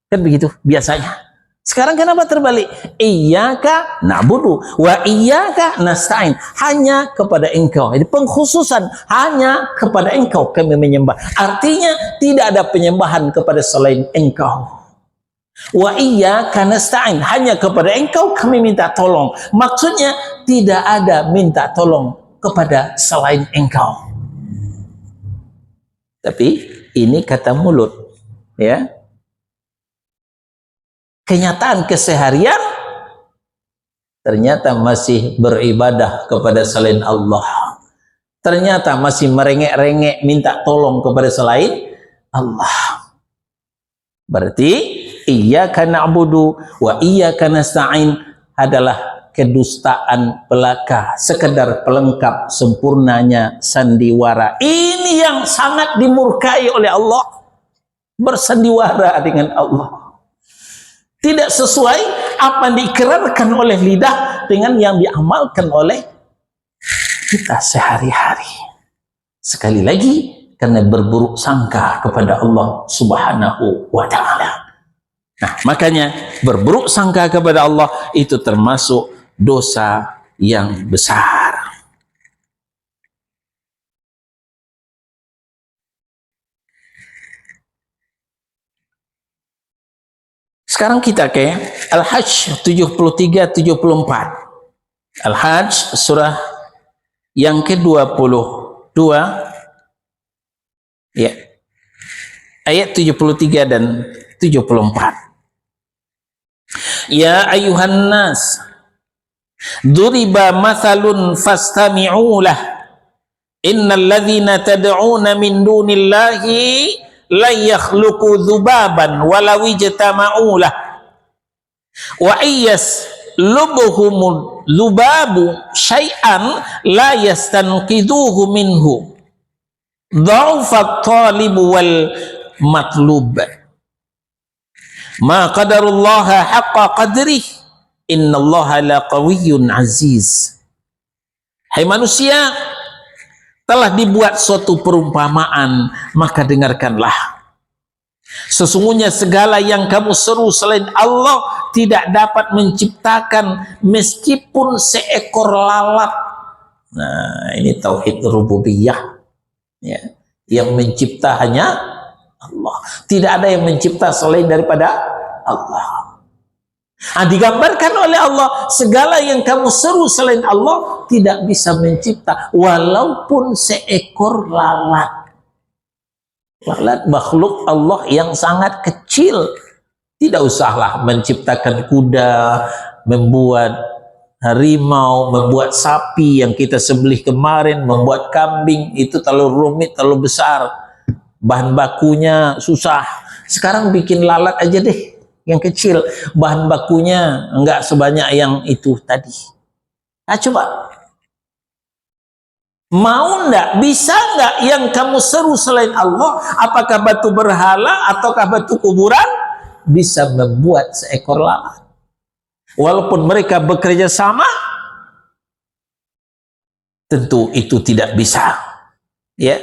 Kan begitu biasanya. Sekarang kenapa terbalik? Iyyaka na'budu wa iyyaka nasta'in. Hanya kepada Engkau. Jadi pengkhususan, hanya kepada Engkau kami menyembah. Artinya tidak ada penyembahan kepada selain Engkau. Wa iyyaka nasta'in. Hanya kepada Engkau kami minta tolong. Maksudnya tidak ada minta tolong kepada selain Engkau. Tapi ini kata mulut, ya. Kenyataan keseharian ternyata masih beribadah kepada selain Allah. Ternyata masih merengek-rengek minta tolong kepada selain Allah. Berarti iyyaka na'budu wa iyyaka nasta'in adalah kedustaan belaka, sekedar pelengkap sempurnanya sandiwara. Ini yang sangat dimurkai oleh Allah. Bersandiwara dengan Allah. Tidak sesuai apa yang diikrarkan oleh lidah dengan yang diamalkan oleh kita sehari-hari. Sekali lagi, karena berburuk sangka kepada Allah Subhanahu wa Ta'ala. Nah, makanya berburuk sangka kepada Allah itu termasuk dosa yang besar. Sekarang kita ke Al-Hajj 73-74. Al-Hajj surah yang ke-22, ya, ayat 73 dan 74. Ya ayuhan nas, duriba mathalun fastami'u lah, innal ladzina tad'una min dunillahi la yakhluqu dzubaban walau ijtama'u lah wa iyas lubuhumul dzubabu syai'an la yastanqidhuhu minhu dha'fa talibu wal matlub ma qadarullaha haqqa qadrih innallaha laqawiyyun aziz. Hai manusia, telah dibuat suatu perumpamaan, maka dengarkanlah. Sesungguhnya segala yang kamu seru selain Allah tidak dapat menciptakan meskipun seekor lalat. Nah, ini tauhid rububiyah, ya. Yang mencipta hanya Allah. Tidak ada yang mencipta selain daripada Allah. Nah, digambarkan oleh Allah, segala yang kamu seru selain Allah tidak bisa mencipta, walaupun seekor lalat. Lalat makhluk Allah yang sangat kecil. Tidak usahlah menciptakan kuda, membuat harimau, membuat sapi yang kita sembelih kemarin, membuat kambing, itu terlalu rumit, terlalu besar. Bahan bakunya susah. Sekarang bikin lalat aja deh, yang kecil, bahan bakunya enggak sebanyak yang itu tadi. Nah, coba, mau enggak, bisa enggak yang kamu seru selain Allah, apakah batu berhala ataukah batu kuburan, bisa membuat seekor lalat? Walaupun mereka bekerja sama, tentu itu tidak bisa, ya.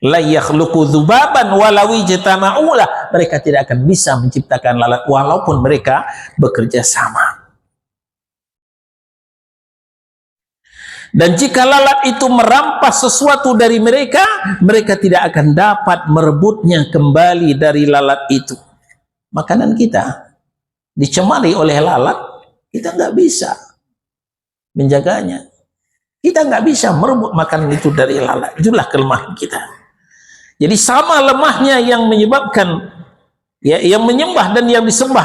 La yakhluqu dzubaban walau ijtama'u lah, mereka tidak akan bisa menciptakan lalat walaupun mereka bekerja sama. Dan jika lalat itu merampas sesuatu dari mereka, mereka tidak akan dapat merebutnya kembali dari lalat itu. Makanan kita dicemari oleh lalat, kita nggak bisa menjaganya. Kita nggak bisa merebut makanan itu dari lalat. Itulah kelemahan kita. Jadi sama lemahnya yang menyebabkan, ya, yang menyembah dan yang disembah,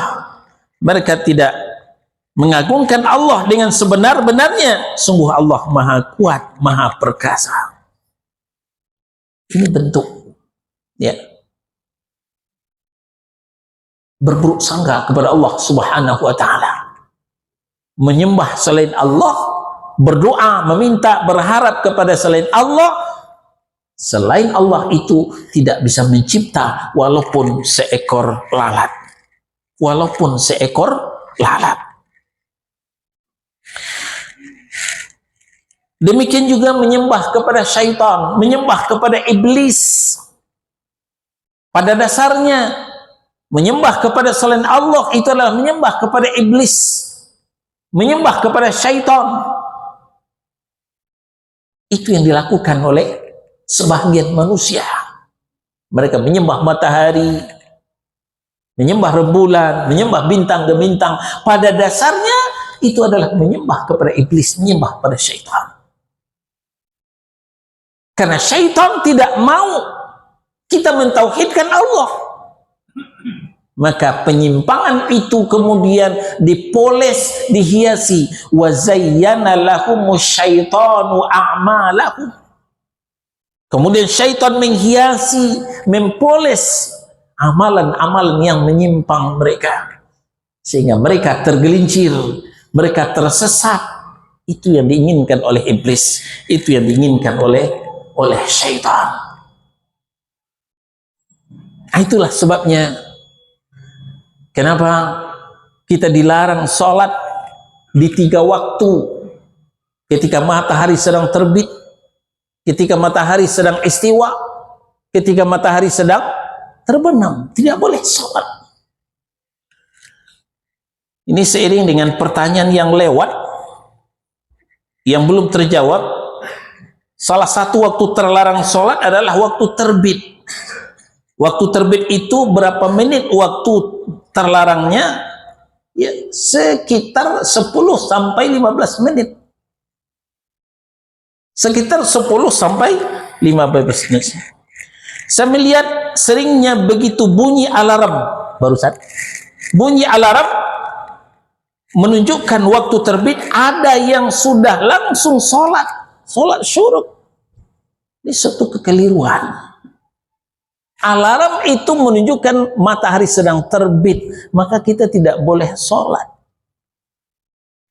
mereka tidak mengagungkan Allah dengan sebenar-benarnya. Sungguh Allah maha kuat, maha perkasa. Ini bentuk, ya, berburuk sangka kepada Allah Subhanahu wa ta'ala. Menyembah selain Allah, berdoa, meminta, berharap kepada selain Allah. Selain Allah itu tidak bisa mencipta walaupun seekor lalat. Walaupun seekor lalat. Demikian juga menyembah kepada syaitan, menyembah kepada iblis. Pada dasarnya, menyembah kepada selain Allah itu adalah menyembah kepada iblis. Menyembah kepada syaitan. Itu yang dilakukan oleh sebagian manusia. Mereka menyembah matahari, menyembah rembulan, menyembah bintang ke bintang. Pada dasarnya itu adalah menyembah kepada iblis, menyembah pada syaitan. Karena syaitan tidak mau kita mentauhidkan Allah. Maka penyimpangan itu kemudian dipoles, dihiasi. Wa zayyana lahumus syaitanu a'malahum. Kemudian syaitan menghiasi, mempoles amalan-amalan yang menyimpang mereka. Sehingga mereka tergelincir, mereka tersesat. Itu yang diinginkan oleh iblis. Itu yang diinginkan oleh syaitan. Itulah sebabnya kenapa kita dilarang sholat di 3 waktu. Ketika matahari sedang terbit, ketika matahari sedang istiwa, ketika matahari sedang terbenam, tidak boleh sholat. Ini seiring dengan pertanyaan yang lewat, yang belum terjawab. Salah satu waktu terlarang sholat adalah waktu terbit. Waktu terbit itu berapa menit waktu terlarangnya? Ya, sekitar 10 sampai 15 menit. Sekitar 10 sampai 15 menit. Saya melihat seringnya begitu bunyi alarm barusan. Bunyi alarm menunjukkan waktu terbit, ada yang sudah langsung sholat syuruk. Ini suatu kekeliruan. Alarm itu menunjukkan matahari sedang terbit, maka kita tidak boleh sholat.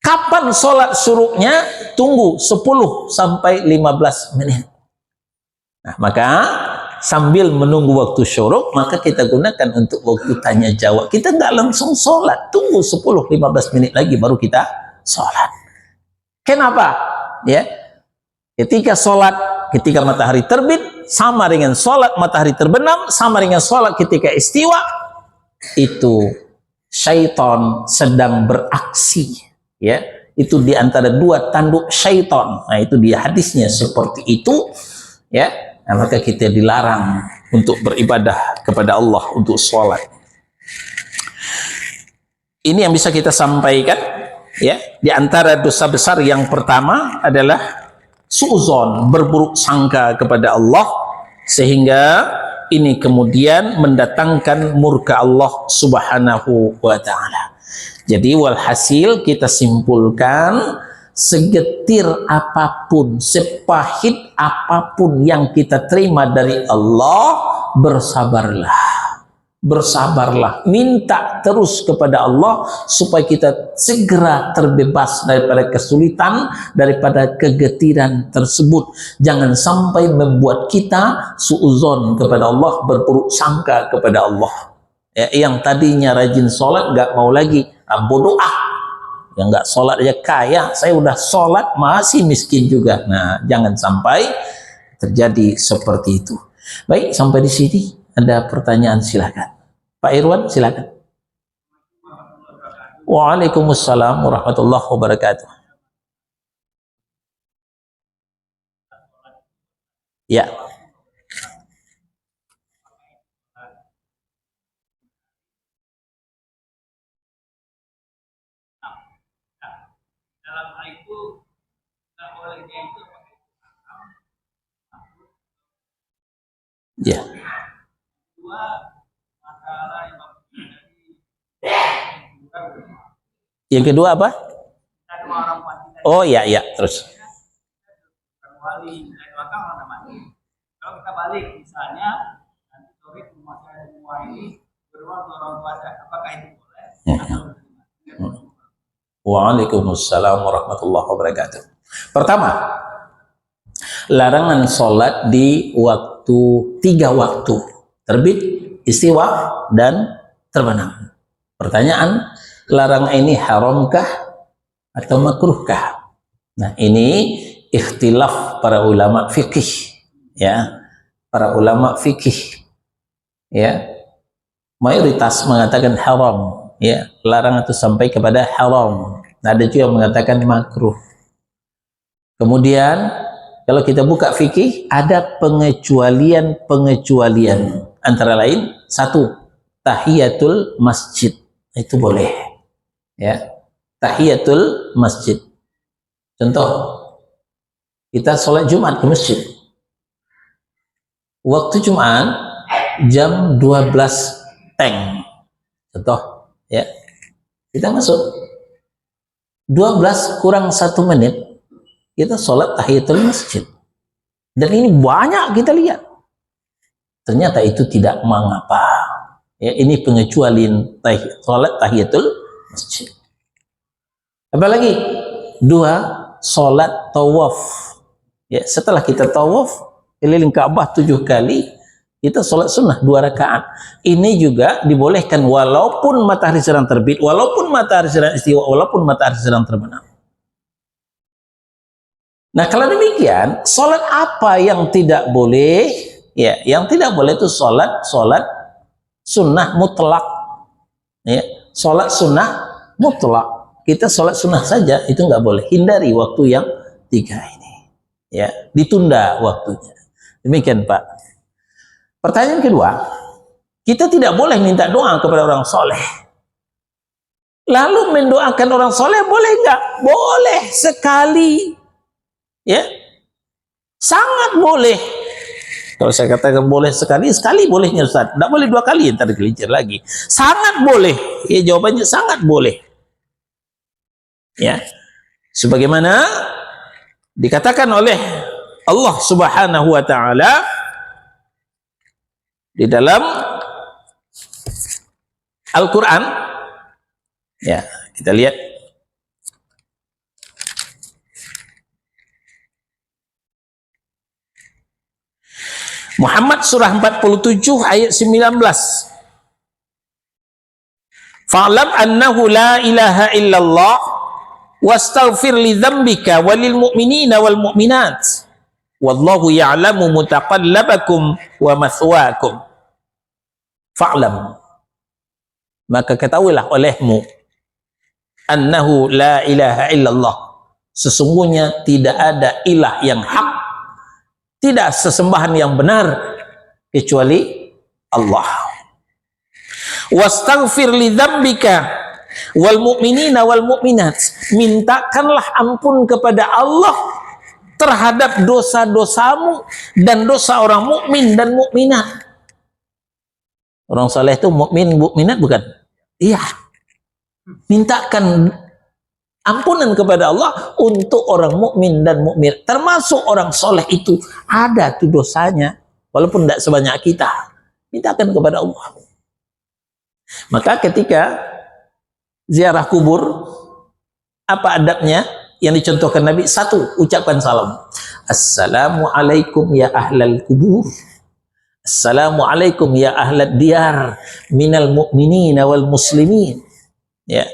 Kapan sholat syuruknya? Tunggu 10 sampai 15 menit. Nah, maka sambil menunggu waktu syuruk, maka kita gunakan untuk waktu tanya jawab. Kita nggak langsung sholat, tunggu 10-15 menit lagi baru kita sholat. Kenapa? Ya, ketika sholat, ketika matahari terbit, sama dengan sholat matahari terbenam, sama dengan sholat ketika istiwa, itu syaitan sedang beraksi. Ya, itu diantara dua tanduk syaitan. Nah, itu dia hadisnya seperti itu. Ya, nah, maka kita dilarang untuk beribadah kepada Allah, untuk sholat. Ini yang bisa kita sampaikan. Ya, di antara dosa besar yang pertama adalah su'uzon, berburuk sangka kepada Allah, sehingga ini kemudian mendatangkan murka Allah Subhanahu wa ta'ala. Jadi walhasil kita simpulkan, segetir apapun, sepahit apapun yang kita terima dari Allah, bersabarlah. Bersabarlah, minta terus kepada Allah supaya kita segera terbebas daripada kesulitan, daripada kegetiran tersebut. Jangan sampai membuat kita suuzon kepada Allah, berburuk sangka kepada Allah. Ya, yang tadinya rajin sholat nggak mau lagi, bodoh yang nggak sholat aja kaya, saya udah sholat masih miskin juga. Nah, jangan sampai terjadi seperti itu. Baik, sampai di sini ada pertanyaan, silakan. Pak Irwan, silakan. Waalaikumsalam warahmatullahi wabarakatuh. Ya. Ya. Yang kedua apa? Oh iya, iya, terus. Kalau kita balik, misalnya nanti sore rumah saya di rumah ini beruang orang tua saya, apakah itu boleh? Waalaikumsalam warahmatullahi wabarakatuh. Pertama, larangan sholat di waktu 3 waktu, terbit, istiwa, dan terbenam. Pertanyaan, larangan ini haramkah atau makruhkah? Nah, ini ikhtilaf para ulama fikih, ya, para ulama fikih, ya, mayoritas mengatakan haram, ya, larangan itu sampai kepada haram. Nah, ada juga yang mengatakan makruh. Kemudian kalau kita buka fikih, ada pengecualian, antara lain, 1, tahiyatul masjid, itu boleh, ya, tahiyatul masjid. Contoh, kita sholat Jumat ke masjid, waktu Jumat jam 12 teng, contoh, ya, kita masuk 12 kurang 1 menit, kita sholat tahiyatul masjid, dan ini banyak kita lihat, ternyata itu tidak mengapa. Ya, ini pengecualian sholat tahiyatul masjid. Apalagi 2, sholat tawaf. Ya, setelah kita tawaf keliling Ka'bah 7 kali, kita sholat sunnah 2 rakaat. Ini juga dibolehkan walaupun matahari sedang terbit, walaupun matahari sedang istiwa, walaupun matahari sedang terbenam. Nah, kalau demikian, sholat apa yang tidak boleh? Ya, yang tidak boleh itu sholat sunnah mutlak, ya, sholat sunnah mutlak. Kita sholat sunnah saja itu nggak boleh. Hindari waktu yang 3 ini, ya, ditunda waktunya. Demikian, Pak. Pertanyaan kedua, kita tidak boleh minta doa kepada orang soleh. Lalu mendoakan orang soleh boleh nggak? Boleh sekali, ya, sangat boleh. Kalau saya katakan boleh sekali, sekali bolehnya Ustaz. Tidak boleh 2 kali, ntar gelincir lagi. Sangat boleh. Ya, jawabannya sangat boleh. Ya, sebagaimana dikatakan oleh Allah Subhanahu wa taala di dalam Al-Qur'an, ya, kita lihat Muhammad surah 47 ayat 19. Fa'lam annahu la ilaha illallah wastaghfir li dzambika walil mu'minina wal mu'minat wallahu ya'lamu mutaqallabakum wa mathwaakum. Fa'lam, maka ketahuilah olehmu, annahu la ilaha illallah, sesungguhnya tidak ada ilah yang hak, tidak sesembahan yang benar kecuali Allah. Wastaghfir li dzambika wal mu'minina wal mu'minat, mintakanlah ampun kepada Allah terhadap dosa-dosamu dan dosa orang mukmin dan mukminat. Orang saleh itu mukmin mukminat bukan? Iya. Mintakan ampunan kepada Allah untuk orang mukmin dan mukminat, termasuk orang soleh itu ada tuh dosanya, walaupun tidak sebanyak kita. Mintakan kepada Allah. Maka ketika ziarah kubur, apa adabnya yang dicontohkan Nabi? Satu, ucapkan salam. Assalamualaikum ya ahlal kubur. Assalamualaikum ya ahlad diyar minal mu'minina wal muslimin. Ya.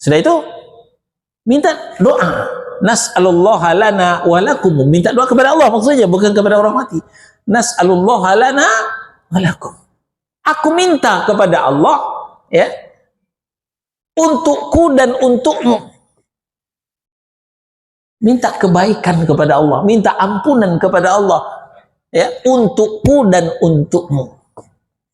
Sudah itu minta doa. Nas'alullaha lana wa lakum. Minta doa kepada Allah maksudnya, bukan kepada orang mati. Nas'alullaha lana wa lakum. Aku minta kepada Allah, ya, untukku dan untukmu. Minta kebaikan kepada Allah, minta ampunan kepada Allah, ya, untukku dan untukmu.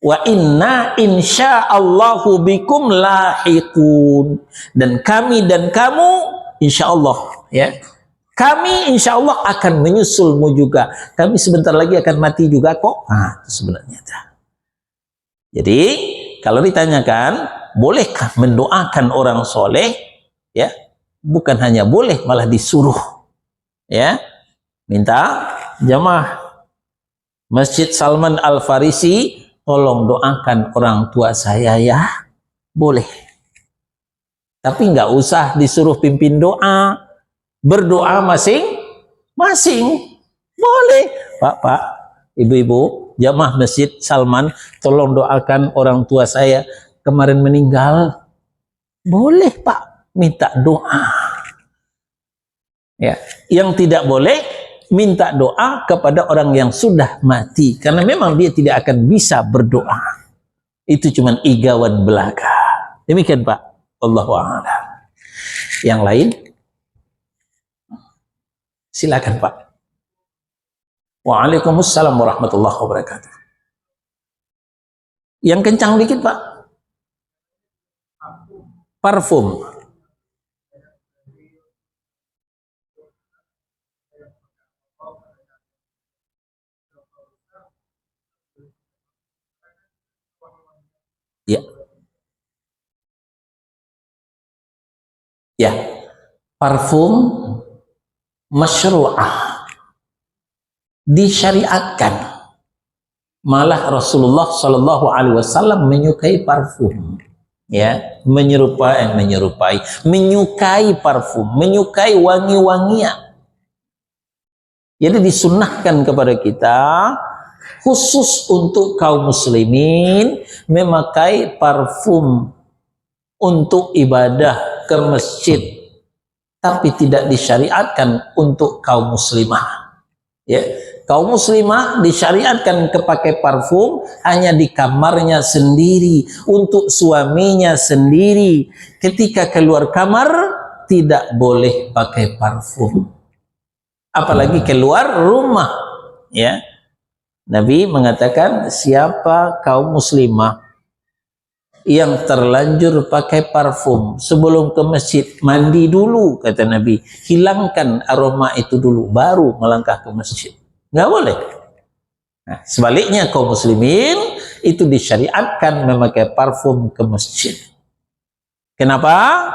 Wa inna insyaallahu bikum lahiqun, dan kami dan kamu insyaallah, ya, kami insyaallah akan menyusulmu juga. Kami sebentar lagi akan mati juga kok. Nah, itu sebenarnya. Jadi kalau ditanyakan bolehkah mendoakan orang soleh, ya, bukan hanya boleh, malah disuruh, ya. Minta jamaah Masjid Salman Al Farisi, tolong doakan orang tua saya ya, boleh. Tapi nggak usah disuruh pimpin doa, berdoa masing-masing, boleh. Pak, ibu-ibu, jamaah Masjid Salman, tolong doakan orang tua saya kemarin meninggal. Boleh Pak, minta doa. Ya, yang tidak boleh minta doa kepada orang yang sudah mati, karena memang dia tidak akan bisa berdoa. Itu cuman igawan belaka. Demikian Pak. Allahu a'lam. Yang lain? Silakan Pak. Waalaikumsalam warahmatullahi wabarakatuh. Yang kencang dikit Pak. Parfum. Ya. Ya. Parfum masyru'ah, disyariatkan. Malah Rasulullah Shallallahu Alaihi Wasallam menyukai parfum, ya, menyukai parfum, menyukai wangi-wangian. Jadi disunnahkan kepada kita, khusus untuk kaum muslimin, memakai parfum untuk ibadah ke masjid, tapi tidak disyariatkan untuk kaum muslimah. Ya, kaum muslimah disyariatkan kepakai parfum hanya di kamarnya sendiri, untuk suaminya sendiri. Ketika keluar kamar tidak boleh pakai parfum, apalagi keluar rumah. Ya, Nabi mengatakan, siapa kaum muslimah yang terlanjur pakai parfum sebelum ke masjid, mandi dulu, kata Nabi, hilangkan aroma itu dulu, baru melangkah ke masjid. Nggak boleh. Nah, sebaliknya kaum muslimin itu disyariatkan memakai parfum ke masjid. Kenapa?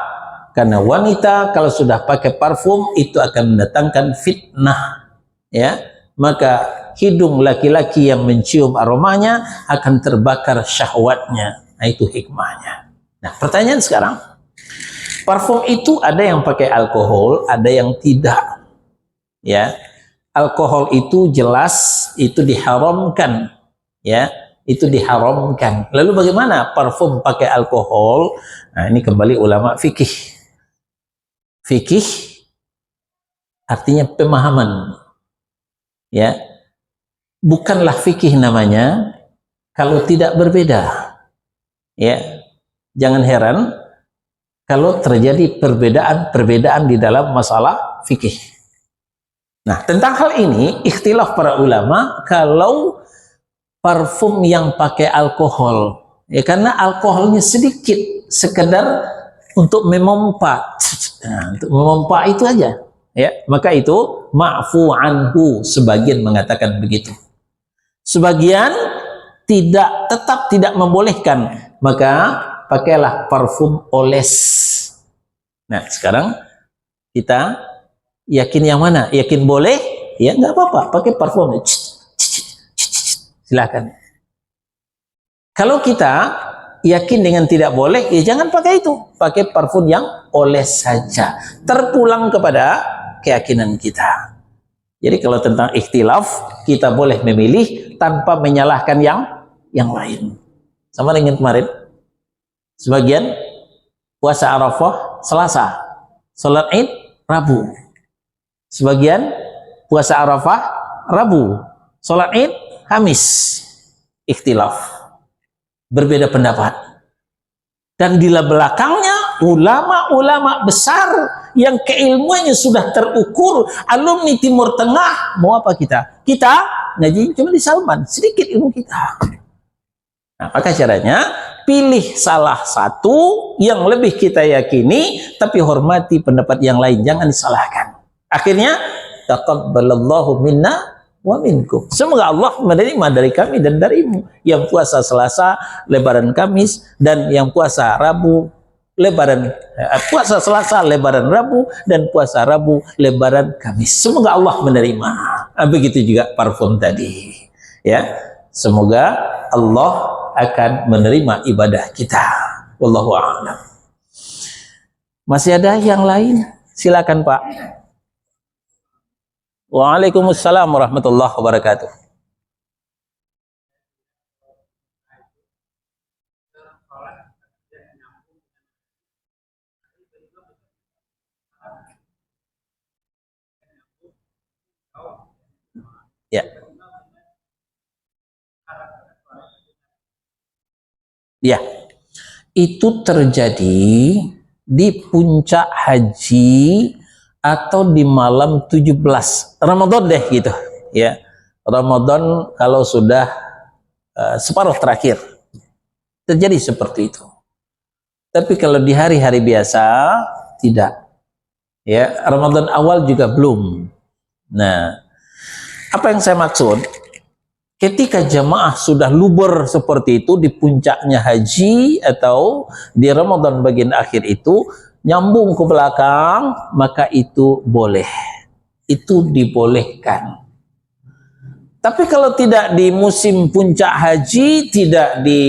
Karena wanita kalau sudah pakai parfum itu akan mendatangkan fitnah, ya, maka hidung laki-laki yang mencium aromanya akan terbakar syahwatnya. Nah, itu hikmahnya. Nah, pertanyaan sekarang, parfum itu ada yang pakai alkohol, ada yang tidak. Ya, alkohol itu jelas itu diharamkan, ya, itu diharamkan. Lalu bagaimana parfum pakai alkohol? Nah, ini kembali ulama fikih. Fikih artinya pemahaman, ya, bukanlah fikih namanya kalau tidak berbeda, ya. Jangan heran kalau terjadi perbedaan di dalam masalah fikih. Nah, tentang hal ini ikhtilaf para ulama kalau parfum yang pakai alkohol, ya, karena alkoholnya sedikit, sekedar untuk memompa. Nah, untuk memompa itu aja, ya, maka itu ma'fu anhu, sebagian mengatakan begitu, sebagian tetap tidak membolehkan, maka pakailah parfum oles. Nah, sekarang kita yakin yang mana? Yakin boleh? Ya nggak apa-apa, pakai parfum. Silakan. Kalau kita yakin dengan tidak boleh, ya jangan pakai itu. Pakai parfum yang oles saja. Terpulang kepada keyakinan kita. Jadi kalau tentang ikhtilaf, kita boleh memilih tanpa menyalahkan yang lain. Sama dengan kemarin, sebagian puasa Arafah Selasa, salat Id Rabu. Sebagian puasa Arafah Rabu, salat Id Kamis. Ikhtilaf, berbeda pendapat. Dan di belakangnya ulama-ulama besar yang keilmuannya sudah terukur, alumni Timur Tengah. Mau apa kita? Kita ngaji cuma di Salman, sedikit ilmu kita. Nah, maka caranya pilih salah satu yang lebih kita yakini, tapi hormati pendapat yang lain, jangan disalahkan. Akhirnya taqabbalallahu minna wa minkum. Semoga Allah menerima dari kami dan darimu. Yang puasa Selasa, Lebaran Kamis, dan yang puasa Rabu, Lebaran, puasa Selasa, Lebaran Rabu, dan puasa Rabu, Lebaran Kamis. Semoga Allah menerima. Begitu juga parfum tadi. Ya, semoga Allah akan menerima ibadah kita. Wallahu a'lam. Masih ada yang lain? Silakan, Pak. Waalaikumsalam warahmatullahi wabarakatuh. Ya. Ya. Itu terjadi di puncak haji atau di malam 17 Ramadan deh gitu, ya. Ramadan kalau sudah separuh terakhir terjadi seperti itu. Tapi kalau di hari-hari biasa tidak, ya. Ramadan awal juga belum. Nah, apa yang saya maksud? Ketika jamaah sudah luber seperti itu di puncaknya haji atau di Ramadan bagian akhir itu nyambung ke belakang, maka itu boleh. Itu dibolehkan. Tapi kalau tidak di musim puncak haji, tidak di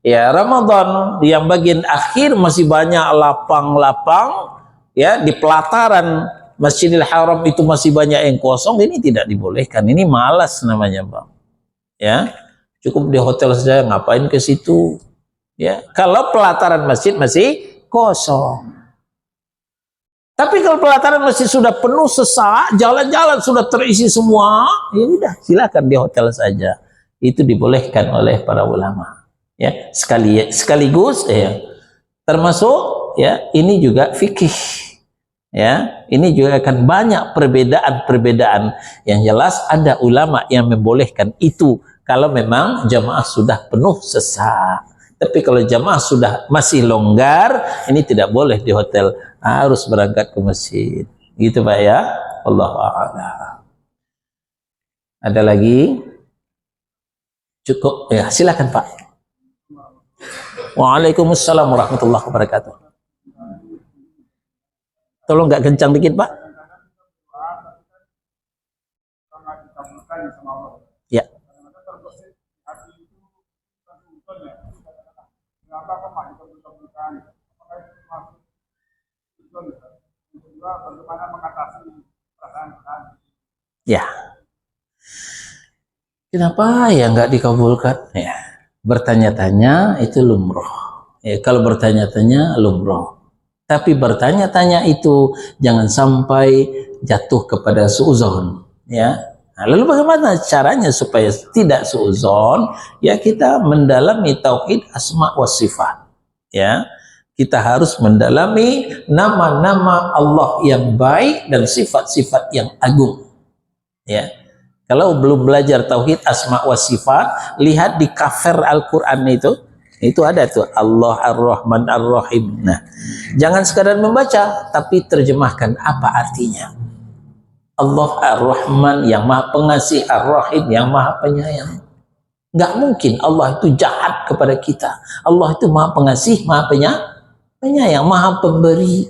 Ramadan yang bagian akhir, masih banyak lapang-lapang, ya, di pelataran Masjidil Haram itu masih banyak yang kosong, ini tidak dibolehkan. Ini malas namanya, Bang. Ya, cukup di hotel saja, ngapain ke situ, ya, kalau pelataran masjid masih kosong. Tapi kalau pelataran masjid sudah penuh sesak, jalan-jalan sudah terisi semua, ya udah, silakan di hotel saja. Itu dibolehkan oleh para ulama, ya. Sekaligus, ya, termasuk, ya, ini juga fikih, ya. Ini juga akan banyak perbedaan-perbedaan. Yang jelas ada ulama yang membolehkan itu kalau memang jamaah sudah penuh sesak. Tapi kalau jamaah sudah masih longgar, ini tidak boleh di hotel, harus berangkat ke masjid. Gitu, Pak, ya. Wallahu a'lam. Ada lagi? Cukup, ya, silakan, Pak. Waalaikumsalam warahmatullahi wabarakatuh. Tolong nggak kencang dikit, Pak. Ya, kenapa ya nggak dikabulkan? Ya, bertanya-tanya itu lumrah. Ya, kalau bertanya-tanya lumrah. Tapi bertanya-tanya itu jangan sampai jatuh kepada suuzon. Ya, nah, lalu bagaimana caranya supaya tidak suuzon? Ya, kita mendalami tauhid asma wa sifat. Ya, kita harus mendalami nama-nama Allah yang baik dan sifat-sifat yang agung. Ya, kalau belum belajar tauhid asma wa sifat, lihat di cover Al-Quran itu ada tuh Allah Ar-Rahman Ar-Rahim. Nah, jangan sekadar membaca, tapi terjemahkan apa artinya. Allah Ar-Rahman yang maha pengasih, Ar-Rahim yang maha penyayang. Nggak mungkin Allah itu jahat kepada kita. Allah itu maha pengasih, maha penyayang, maha pemberi.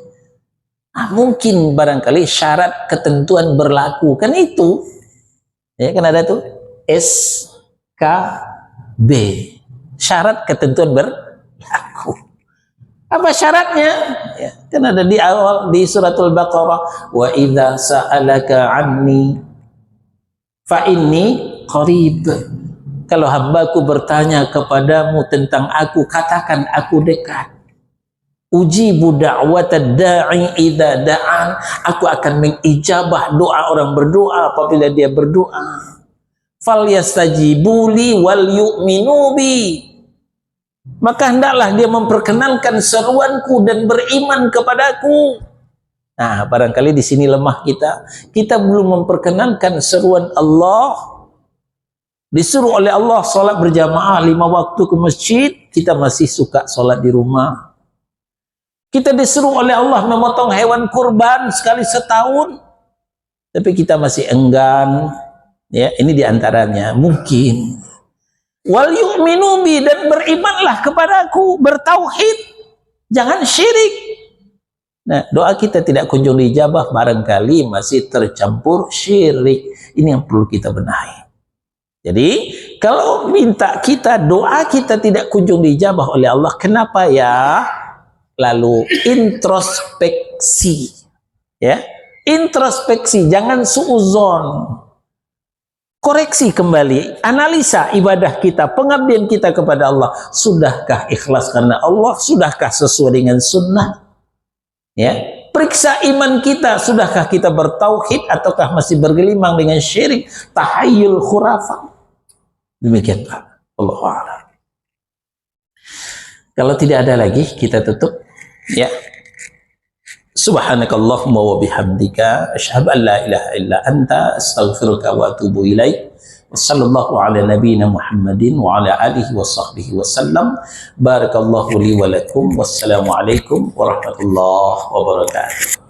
Nah, mungkin barangkali syarat ketentuan berlaku kan itu. Ya kan ada tuh SKB, syarat ketentuan berlaku. Apa syaratnya? Ya, kan ada di awal di suratul Baqarah, wa idza sa'alaka 'anni fa inni qarib. Kalau hambaku bertanya kepadamu tentang aku, katakan aku dekat. Ujibu da'watad da'i idza da'an, aku akan mengijabah doa orang berdoa apabila dia berdoa. Falyastajibuli wal yu'minu bi, maka hendaklah dia memperkenalkan seruanku dan beriman kepadaku. Nah, barangkali di sini lemah kita. Kita belum memperkenalkan seruan Allah. Disuruh oleh Allah salat berjamaah 5 waktu ke masjid, kita masih suka salat di rumah. Kita disuruh oleh Allah memotong hewan kurban sekali setahun, tapi kita masih enggan. Ya, ini diantaranya mungkin. Wal yu'minu bi, dan berimanlah kepadaku, bertauhid, jangan syirik. Nah, doa kita tidak kunjung dijabah, barangkali masih tercampur syirik. Ini yang perlu kita benahi. Jadi, kalau minta kita, doa kita tidak kunjung dijabah oleh Allah, kenapa ya? Lalu introspeksi, ya, introspeksi, jangan suuzon. Koreksi kembali, analisa ibadah kita, pengabdian kita kepada Allah. Sudahkah ikhlas karena Allah? Sudahkah sesuai dengan sunnah? Ya, periksa iman kita, sudahkah kita bertauhid ataukah masih bergelimang dengan syirik, tahayyul khurafat? Demikian Pak. Allahu a'lam. Kalau tidak ada lagi, kita tutup. Ya. Subhanakallahumma wa bihamdika asyhadu an la ilaha illa anta astaghfiruka wa atubu ilaik. Wassallallahu ala nabiyyina Muhammadin wa ala alihi wa sahbihi wasallam. Barakallahu li wa lakum. Wassalamu alaikum warahmatullahi wabarakatuh.